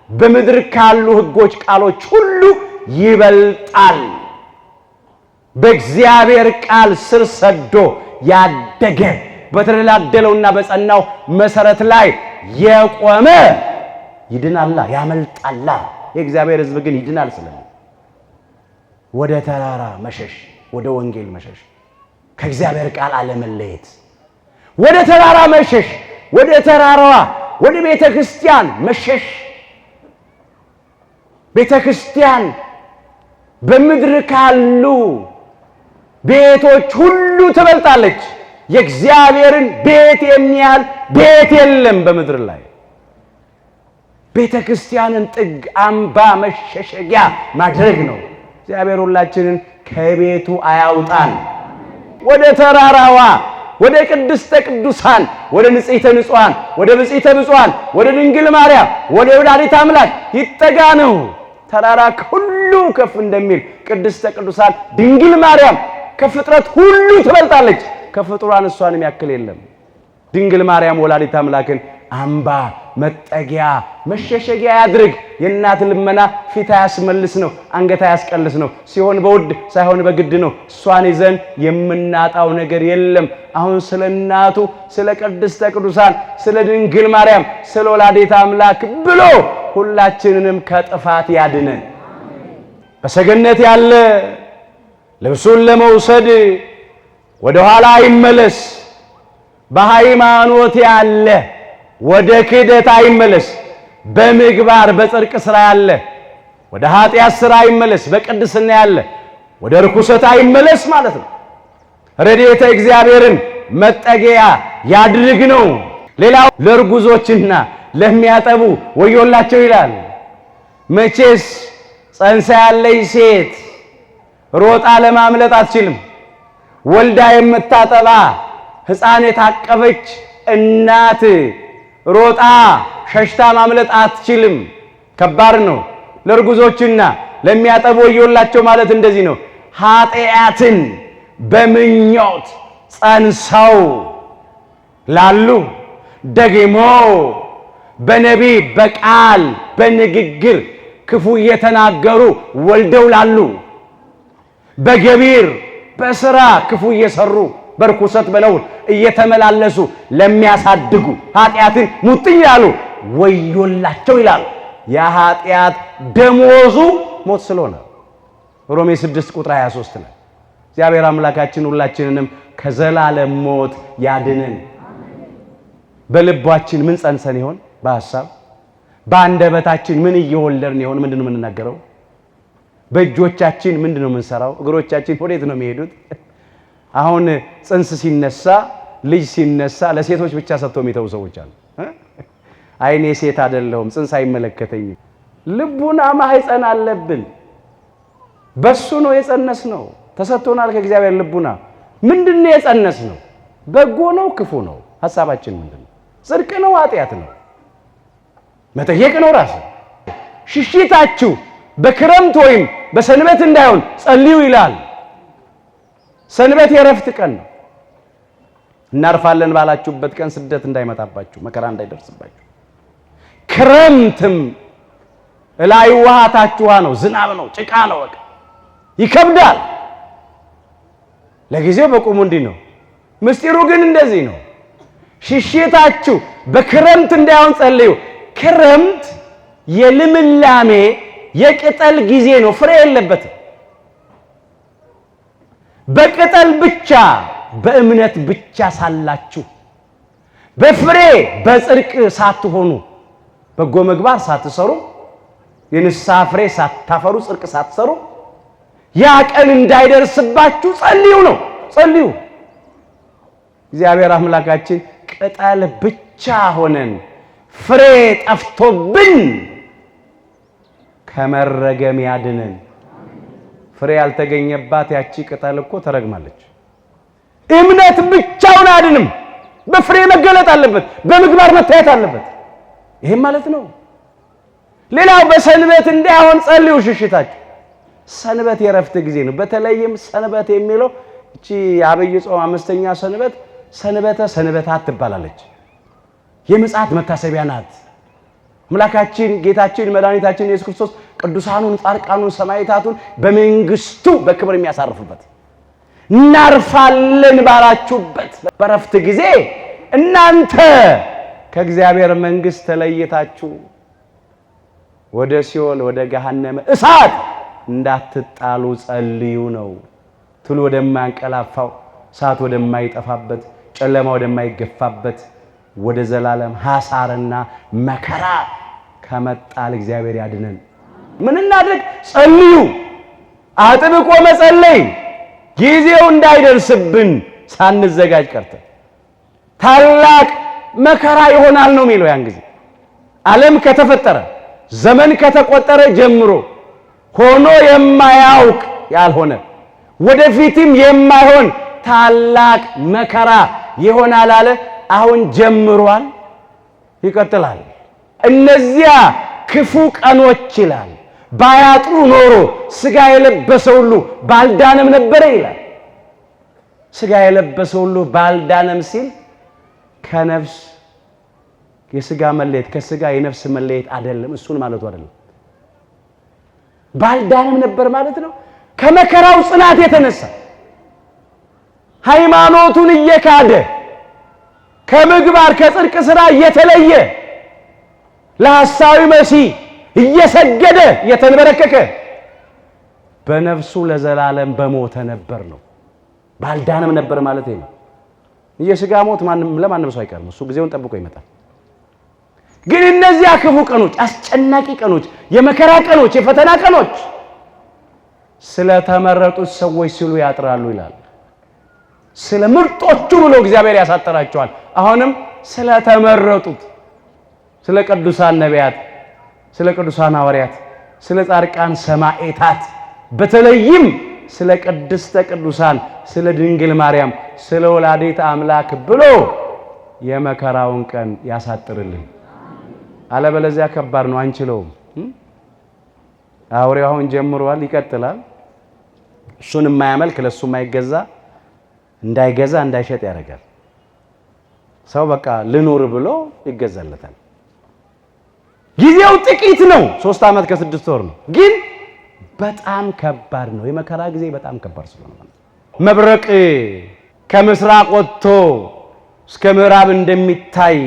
በምድር ካሉ ሕጎች ቃሎች ሁሉ ይበልጣል። በእግዚአብሔር ቃል ስር ሰዶ ያደገ በተደላደለውና በጸናው መሰረት ላይ የቆመ ይድናላ፣ ያመልጣላ። የእግዚአብሔር ሕዝብ ግን ይድናል ስለምን? ወደ ተራራ መሸሽ፣ ወደ ወንጌል መሸሽ፣ ከእግዚአብሔር ቃል አለመለየት። ወደ ተራራ መሸሽ፣ ወደ ተራራዋ ወደ ቤተ ክርስቲያን መሸሽ። ቤተ ክርስቲያን በምድር ካሉ ቤቶች ሁሉ ትበልጣለች። የእግዚአብሔርን ቤት የሚያህል ቤት የለም በምድር ላይ። ቤተ ክርስቲያንን ጥግ፣ አምባ፣ መሸሸጊያ ማድረግ ነው። እግዚአብሔር ሁላችንን ከቤቱ አያውጣን። ወደ ተራራዋ ወደ ቅድስተ ቅዱሳን ወደ ንጽሕተ ንጹሐን ወደ ብጽዕተ ብፁዓን ወደ ድንግል ማርያም ወደ ወላዲተ አምላክ ይጠጋ ነው። ተራራ ሁሉ ከፍ እንደሚል ቅድስተ ቅዱሳን ድንግል ማርያም ከፍጥረት ሁሉ ትበልጣለች። ከፍጡራን እሷንም ያክል የለም። ድንግል ማርያም ወላዲተ አምላክን አምባ፣ መጠጊያ፣ መሸሸጊያ ያድርግ። የእናት ልመና ፊት አያስመልስ ነው፣ አንገት አያስቀልስ ነው። ሲሆን በውድ ሳይሆን በግድ ነው። እሷን ይዘን የምናጣው ነገር የለም። አሁን ስለ እናቱ ስለ ቅድስተ ቅዱሳን ስለ ድንግል ማርያም ስለ ወላዲተ አምላክ ብሎ ሁላችንንም ከጥፋት ያድነን። በሰገነት ያለ ልብሱን ለመውሰድ ወደ ኋላ አይመለስ። በሃይማኖት ያለ ወደ ክህደት አይመለስ። በምግባር በጽድቅ ሥራ ያለ ወደ ኃጢአት ሥራ አይመለስ። በቅድስና ያለ ወደ ርኩሰት አይመለስ ማለት ነው። ረድኤተ እግዚአብሔርን መጠጊያ ያድርግ ነው። ሌላው ለርጉዞችና ለሚያጠቡ ወዮላቸው ይላል። መቼስ ጸንሳ ያለች ሴት ሮጣ ለማምለጥ አትችልም። ወልዳ የምታጠባ ሕፃን የታቀፈች እናት ሮጣ ሸሽታ ማምለጥ አትችልም። ከባድ ነው። ለርጉዞችና ለሚያጠቡ ወዮላቸው ማለት እንደዚህ ነው። ኃጢአትን በምኞት ጸንሰው ላሉ ደግሞ በነቢብ በቃል በንግግር ክፉ እየተናገሩ ወልደው ላሉ በገቢር በሥራ ክፉ እየሰሩ በርኩሰት በነውር እየተመላለሱ ለሚያሳድጉ ኃጢአትን ሙጥኝ ያሉ ወዮላቸው ይላል። የኃጢአት ደሞዙ ሞት ስለሆነ ሮሜ 6 ቁጥር 23 ነው። እግዚአብሔር አምላካችን ሁላችንንም ከዘላለም ሞት ያድነን። በልባችን ምን ጸንሰን ይሆን? በሐሳብ በአንደበታችን ምን እየወለድን ይሆን? ምንድን ነው የምንናገረው? በእጆቻችን ምንድን ነው የምንሰራው? እግሮቻችን ወዴት ነው የሚሄዱት? አሁን ጽንስ ሲነሳ ልጅ ሲነሳ ለሴቶች ብቻ ሰጥተው የሚተው ሰዎች አሉ። አይኔ ሴት አይደለሁም ጽንስ አይመለከተኝም። ልቡና ማህፀን አለብን። በሱ ነው የጸነስ ነው። ተሰጥቶናል ከእግዚአብሔር ልቡና። ምንድነው የጸነስ ነው? በጎ ነው ክፉ ነው? ሐሳባችን ምንድነው? ጽድቅ ነው ኃጢአት ነው? መጠየቅ ነው ራስ። ሽሽታችሁ በክረምት ወይም በሰንበት እንዳይሆን ጸልዩ ይላል። ሰንበት የረፍት ቀን ነው። እናርፋለን ባላችሁበት ቀን ስደት እንዳይመጣባችሁ፣ መከራ እንዳይደርስባችሁ። ክረምትም ላይ ውሃታችሁ ነው፣ ዝናብ ነው፣ ጭቃ ነው፣ በቃ ይከብዳል። ለጊዜው በቁሙ እንዲህ ነው። ምስጢሩ ግን እንደዚህ ነው። ሽሽታችሁ በክረምት እንዳይሆን ጸልዩ። ክረምት የልምላሜ የቅጠል ጊዜ ነው። ፍሬ የለበትም። በቅጠል ብቻ በእምነት ብቻ ሳላችሁ በፍሬ በጽድቅ ሳትሆኑ በጎ ምግባር ሳትሰሩ የንስሐ ፍሬ ሳታፈሩ ጽድቅ ሳትሰሩ ያ ቀን እንዳይደርስባችሁ ጸልዩ ነው። ጸልዩ። እግዚአብሔር አምላካችን ቅጠል ብቻ ሆነን ፍሬ ጠፍቶብን ከመረገም ያድነን። ፍሬ ያልተገኘባት ያቺ ቅጠል እኮ ተረግማለች። እምነት ብቻውን አይደለም፣ በፍሬ መገለጥ አለበት፣ በምግባር መታየት አለበት። ይሄም ማለት ነው። ሌላው በሰንበት እንዳይሆን ጸልዩ ሽሽታችሁ። ሰንበት የረፍት ጊዜ ነው። በተለይም ሰንበት የሚለው እቺ አብይ ጾም አምስተኛ ሰንበት ሰንበተ ሰንበታት ትባላለች። የምጽአት መታሰቢያ ናት። አምላካችን ጌታችን መድኃኒታችን ኢየሱስ ክርስቶስ ቅዱሳኑን ጻድቃኑን ሰማዕታቱን በመንግስቱ በክብር የሚያሳርፍበት እናርፋለን ባላችሁበት በረፍት ጊዜ እናንተ ከእግዚአብሔር መንግስት ተለይታችሁ ወደ ሲኦል ወደ ገሃነመ እሳት እንዳትጣሉ ጸልዩ ነው። ትሉ ወደማያንቀላፋው እሳት ወደማይጠፋበት ጨለማ ወደማይገፋበት ወደ ዘላለም ሐሳርና መከራ ከመጣል እግዚአብሔር ያድነን። ምን እናድርግ? ጸልዩ። አጥብቆ መጸለይ ጊዜው እንዳይደርስብን ሳንዘጋጅ ቀርተን ታላቅ መከራ ይሆናል ነው የሚለው። ያን ጊዜ ዓለም ከተፈጠረ ዘመን ከተቆጠረ ጀምሮ ሆኖ የማያውቅ ያልሆነ ወደፊትም የማይሆን ታላቅ መከራ ይሆናል አለ። አሁን ጀምሯል፣ ይቀጥላል። እነዚያ ክፉ ቀኖች ይላል ባያጥሩ ኖሮ ስጋ የለበሰ ሁሉ ባልዳነም ነበረ ይላል። ስጋ የለበሰ ሁሉ ባልዳነም ሲል ከነፍስ የስጋ መለየት ከስጋ የነፍስ መለየት አይደለም፣ እሱን ማለቱ አይደለም። ባልዳነም ነበር ማለት ነው። ከመከራው ጽናት የተነሳ ሃይማኖቱን እየካደ ከምግባር ከጽድቅ ሥራ እየተለየ ለሐሳዊ መሲህ እየሰገደ እየተንበረከከ በነፍሱ ለዘላለም በሞተ ነበር ነው። ባልዳነም ነበር ማለት ነው። የሥጋ ሞት ለማንም ሰው አይቀርም። እሱ ጊዜውን ጠብቆ ይመጣል። ግን እነዚያ ክፉ ቀኖች፣ አስጨናቂ ቀኖች፣ የመከራ ቀኖች፣ የፈተና ቀኖች ስለተመረጡት ሰዎች ሲሉ ያጥራሉ ይላል። ስለ ምርጦቹ ብሎ እግዚአብሔር ያሳጠራቸዋል። አሁንም ስለተመረጡት ስለ ቅዱሳን ነቢያት፣ ስለ ቅዱሳን ሐዋርያት፣ ስለ ጻድቃን ሰማዕታት፣ በተለይም ስለ ቅድስተ ቅዱሳን ስለ ድንግል ማርያም ስለ ወላዲተ አምላክ ብሎ የመከራውን ቀን ያሳጥርልን። አለበለዚያ ከባድ ነው፣ አንችለውም። አውሬው አሁን ጀምሯል፣ ይቀጥላል። እሱን የማያመልክ ለሱ የማይገዛ እንዳይገዛ እንዳይሸጥ ያደርጋል። ሰው በቃ ልኑር ብሎ ይገዛለታል። ጊዜው ጥቂት ነው፣ 3 ዓመት ከ6 ወር ነው። ግን በጣም ከባድ ነው። የመከራ ጊዜ በጣም ከባድ ስለሆነ መብረቅ ከምስራቅ ወጥቶ እስከ ምዕራብ እንደሚታይ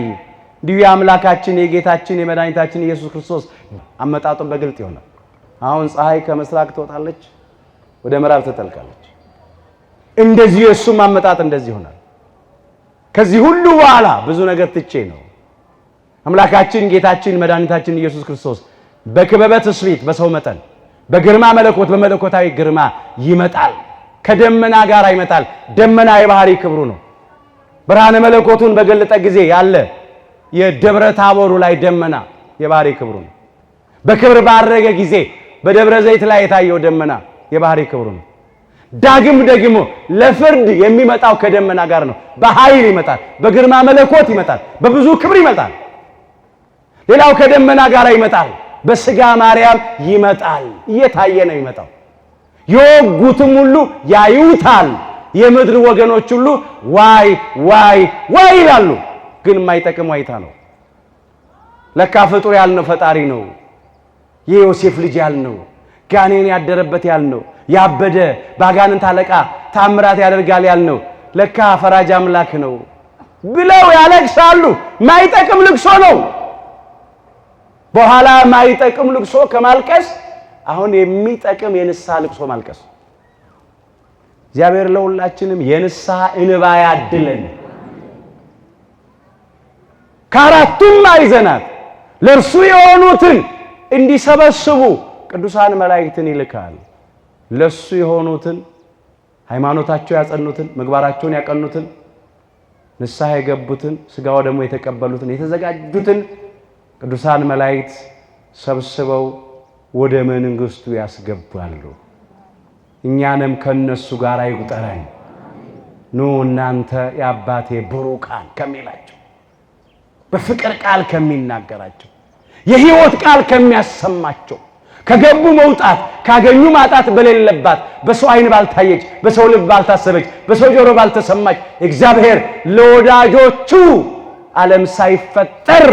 እንዲሁ የአምላካችን የጌታችን የመድኃኒታችን ኢየሱስ ክርስቶስ አመጣጡ በግልጥ ይሆናል። አሁን ፀሐይ ከምስራቅ ትወጣለች፣ ወደ ምዕራብ ትጠልቃለች። እንደዚህ የእሱም አመጣጥ እንደዚህ ይሆናል። ከዚህ ሁሉ በኋላ ብዙ ነገር ትቼ ነው አምላካችን ጌታችን መድኃኒታችን ኢየሱስ ክርስቶስ በክበበ ትስብእት በሰው መጠን በግርማ መለኮት በመለኮታዊ ግርማ ይመጣል። ከደመና ጋር ይመጣል። ደመና የባህሪ ክብሩ ነው። ብርሃነ መለኮቱን በገለጠ ጊዜ ያለ የደብረ ታቦሩ ላይ ደመና የባህሪ ክብሩ ነው። በክብር ባረገ ጊዜ በደብረ ዘይት ላይ የታየው ደመና የባህሪ ክብሩ ነው። ዳግም ደግሞ ለፍርድ የሚመጣው ከደመና ጋር ነው። በኃይል ይመጣል፣ በግርማ መለኮት ይመጣል፣ በብዙ ክብር ይመጣል። ሌላው ከደመና ጋር ይመጣል፣ በስጋ ማርያም ይመጣል። እየታየ ነው ይመጣው። የወጉትም ሁሉ ያዩታል። የምድር ወገኖች ሁሉ ዋይ ዋይ ዋይ ይላሉ። ግን የማይጠቅም ዋይታ ነው። ለካ ፍጡር ያልነው ፈጣሪ ነው። የዮሴፍ ልጅ ያልነው ጋኔን ያደረበት ያልነው ያበደ ባጋንንት አለቃ ታምራት ያደርጋል ያልነው ለካ ፈራጅ አምላክ ነው ብለው ያለቅሳሉ። ማይጠቅም ልቅሶ ነው። በኋላ ማይጠቅም ልቅሶ ከማልቀስ አሁን የሚጠቅም የንስሐ ልቅሶ ማልቀስ። እግዚአብሔር ለሁላችንም የንስሐ እንባ ያድለን። ከአራቱም ማዕዘናት ለእርሱ የሆኑትን እንዲሰበስቡ ቅዱሳን መላእክትን ይልካል። ለሱ የሆኑትን ሃይማኖታቸው ያጸኑትን ምግባራቸውን ያቀኑትን ንስሐ የገቡትን ሥጋው ደግሞ የተቀበሉትን የተዘጋጁትን ቅዱሳን መላእክት ሰብስበው ወደ መንግሥቱ ያስገባሉ። እኛንም ከነሱ ጋር ይቁጠረን። ኑ እናንተ የአባቴ ብሩካን ከሚላቸው በፍቅር ቃል ከሚናገራቸው የሕይወት ቃል ከሚያሰማቸው ከገቡ መውጣት ካገኙ ማጣት በሌለባት በሰው ዓይን ባልታየች በሰው ልብ ባልታሰበች በሰው ጆሮ ባልተሰማች እግዚአብሔር ለወዳጆቹ ዓለም ሳይፈጠር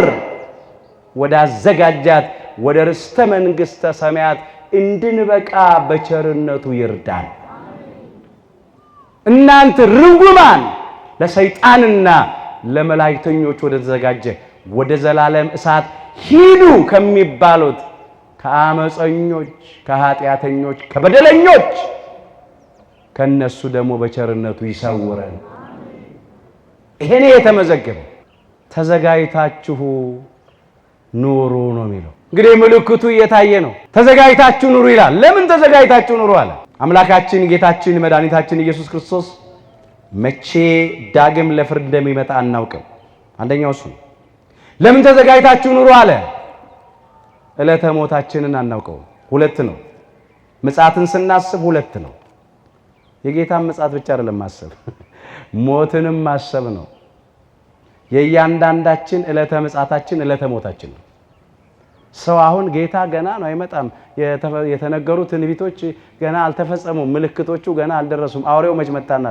ወዳዘጋጃት ወደ ርስተ መንግሥተ ሰማያት እንድንበቃ በቸርነቱ ይርዳን። እናንተ ርጉማን ለሰይጣንና ለመላእክተኞች ወደ ተዘጋጀ ወደ ዘላለም እሳት ሂዱ ከሚባሉት ከአመፀኞች ከኃጢአተኞች ከበደለኞች ከነሱ ደግሞ በቸርነቱ ይሰውረን። ይሄኔ የተመዘገበ ተዘጋጅታችሁ ኑሩ ነው የሚለው። እንግዲህ ምልክቱ እየታየ ነው። ተዘጋጅታችሁ ኑሩ ይላል። ለምን ተዘጋጅታችሁ ኑሩ አለ? አምላካችን ጌታችን መድኃኒታችን ኢየሱስ ክርስቶስ መቼ ዳግም ለፍርድ እንደሚመጣ አናውቅም። አንደኛው እሱ ነው። ለምን ተዘጋጅታችሁ ኑሩ አለ? ዕለተ ሞታችንን አናውቀው። ሁለት ነው። ምጽአትን ስናስብ ሁለት ነው። የጌታን ምጽአት ብቻ አይደለም ማሰብ፣ ሞትንም ማሰብ ነው። የእያንዳንዳችን ዕለተ ምጽአታችን ዕለተ ሞታችን ነው። ሰው አሁን ጌታ ገና ነው አይመጣም፣ የተነገሩ ትንቢቶች ገና አልተፈጸሙም፣ ምልክቶቹ ገና አልደረሱም፣ አውሬው መች መጣና።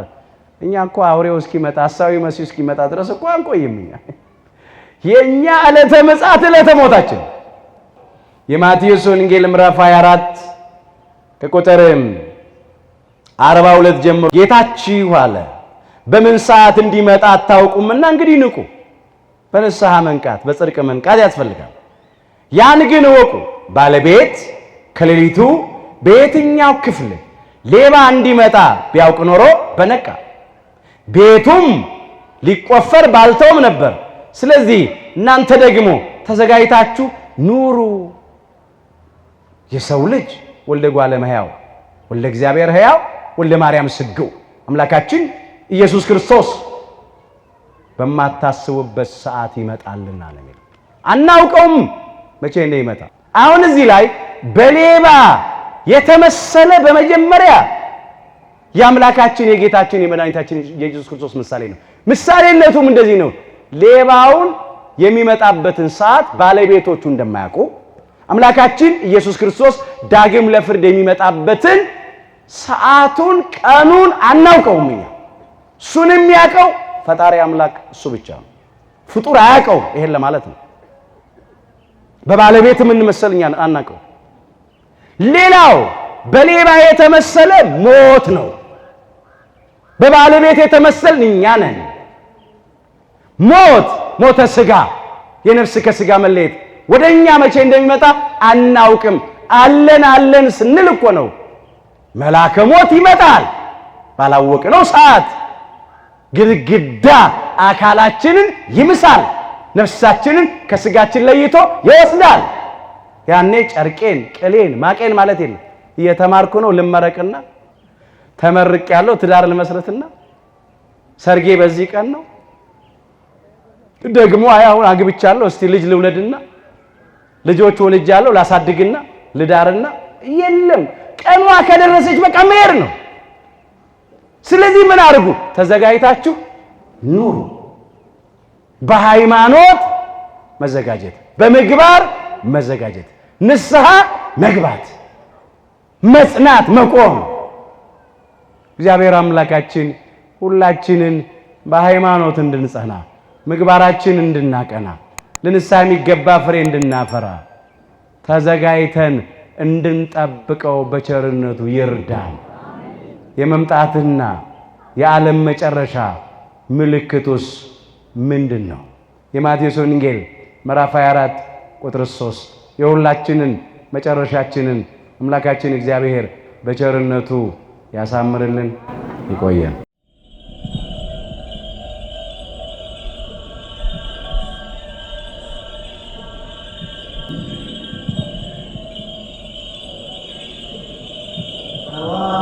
እኛ እኮ አውሬው እስኪመጣ ሐሳዊ መሲሁ እስኪመጣ ድረስ እኮ አንቆይም። የኛ ዕለተ ምጽአት ዕለተ ሞታችን። የማቴዎስ ወንጌል ምዕራፍ 24 ከቁጥር 42 ጀምሮ ጌታችሁ አለ በምን ሰዓት እንዲመጣ አታውቁምና እንግዲህ ንቁ። በንስሐ መንቃት በጽድቅ መንቃት ያስፈልጋል። ያን ግን እወቁ፣ ባለቤት ከሌሊቱ በየትኛው ክፍል ሌባ እንዲመጣ ቢያውቅ ኖሮ በነቃ፣ ቤቱም ሊቆፈር ባልተውም ነበር። ስለዚህ እናንተ ደግሞ ተዘጋጅታችሁ ኑሩ። የሰው ልጅ ወልደ እጓለ እመሕያው ወልደ እግዚአብሔር ሕያው ወልደ ማርያም ስግው አምላካችን ኢየሱስ ክርስቶስ በማታስቡበት ሰዓት ይመጣልና ነው የሚለው። አናውቀውም መቼ እንደሚመጣ። አሁን እዚህ ላይ በሌባ የተመሰለ በመጀመሪያ የአምላካችን የጌታችን የመድኃኒታችን የኢየሱስ ክርስቶስ ምሳሌ ነው። ምሳሌነቱም እንደዚህ ነው። ሌባውን የሚመጣበትን ሰዓት ባለቤቶቹ እንደማያውቁ አምላካችን ኢየሱስ ክርስቶስ ዳግም ለፍርድ የሚመጣበትን ሰዓቱን ቀኑን አናውቀውም። እኛ እሱን የሚያውቀው ፈጣሪ አምላክ እሱ ብቻ ነው። ፍጡር አያውቀው። ይሄን ለማለት ነው። በባለቤት የምንመሰል እኛ አናውቀው። ሌላው በሌባ የተመሰለ ሞት ነው። በባለቤት የተመሰል እኛ ነን። ሞተ ሥጋ የነፍስ ከሥጋ መለየት ወደኛ መቼ እንደሚመጣ አናውቅም። አለን ስንል እኮ ነው መልአከ ሞት ይመጣል ባላወቅነው ሰዓት። ግድግዳ አካላችንን ይምሳል፣ ነፍሳችንን ከሥጋችን ለይቶ ይወስዳል። ያኔ ጨርቄን ቅሌን ማቄን ማለት የለም። እየተማርኩ ነው ልመረቅና ተመርቅ ያለው ትዳር ልመስረትና ሰርጌ በዚህ ቀን ነው ደግሞ አሁን አግብቻለሁ እስቲ ልጅ ልውለድና ልጆች ወልጃለሁ ላሳድግና ልዳርና የለም። ቀኗ ከደረሰች በቃ መሄድ ነው። ስለዚህ ምን አድርጉ? ተዘጋጅታችሁ ኑሩ። በሃይማኖት መዘጋጀት፣ በምግባር መዘጋጀት፣ ንስሐ መግባት፣ መጽናት፣ መቆም። እግዚአብሔር አምላካችን ሁላችንን በሃይማኖት እንድንጸና ምግባራችን እንድናቀና ለንስሐ የሚገባ ፍሬ እንድናፈራ ተዘጋጅተን እንድንጠብቀው በቸርነቱ ይርዳን። የመምጣትና የዓለም መጨረሻ ምልክቱስ ምንድን ነው? የማቴዎስ ወንጌል ምዕራፍ 24 ቁጥር 3 የሁላችንን መጨረሻችንን አምላካችን እግዚአብሔር በቸርነቱ ያሳምርልን። ይቆየን። Allah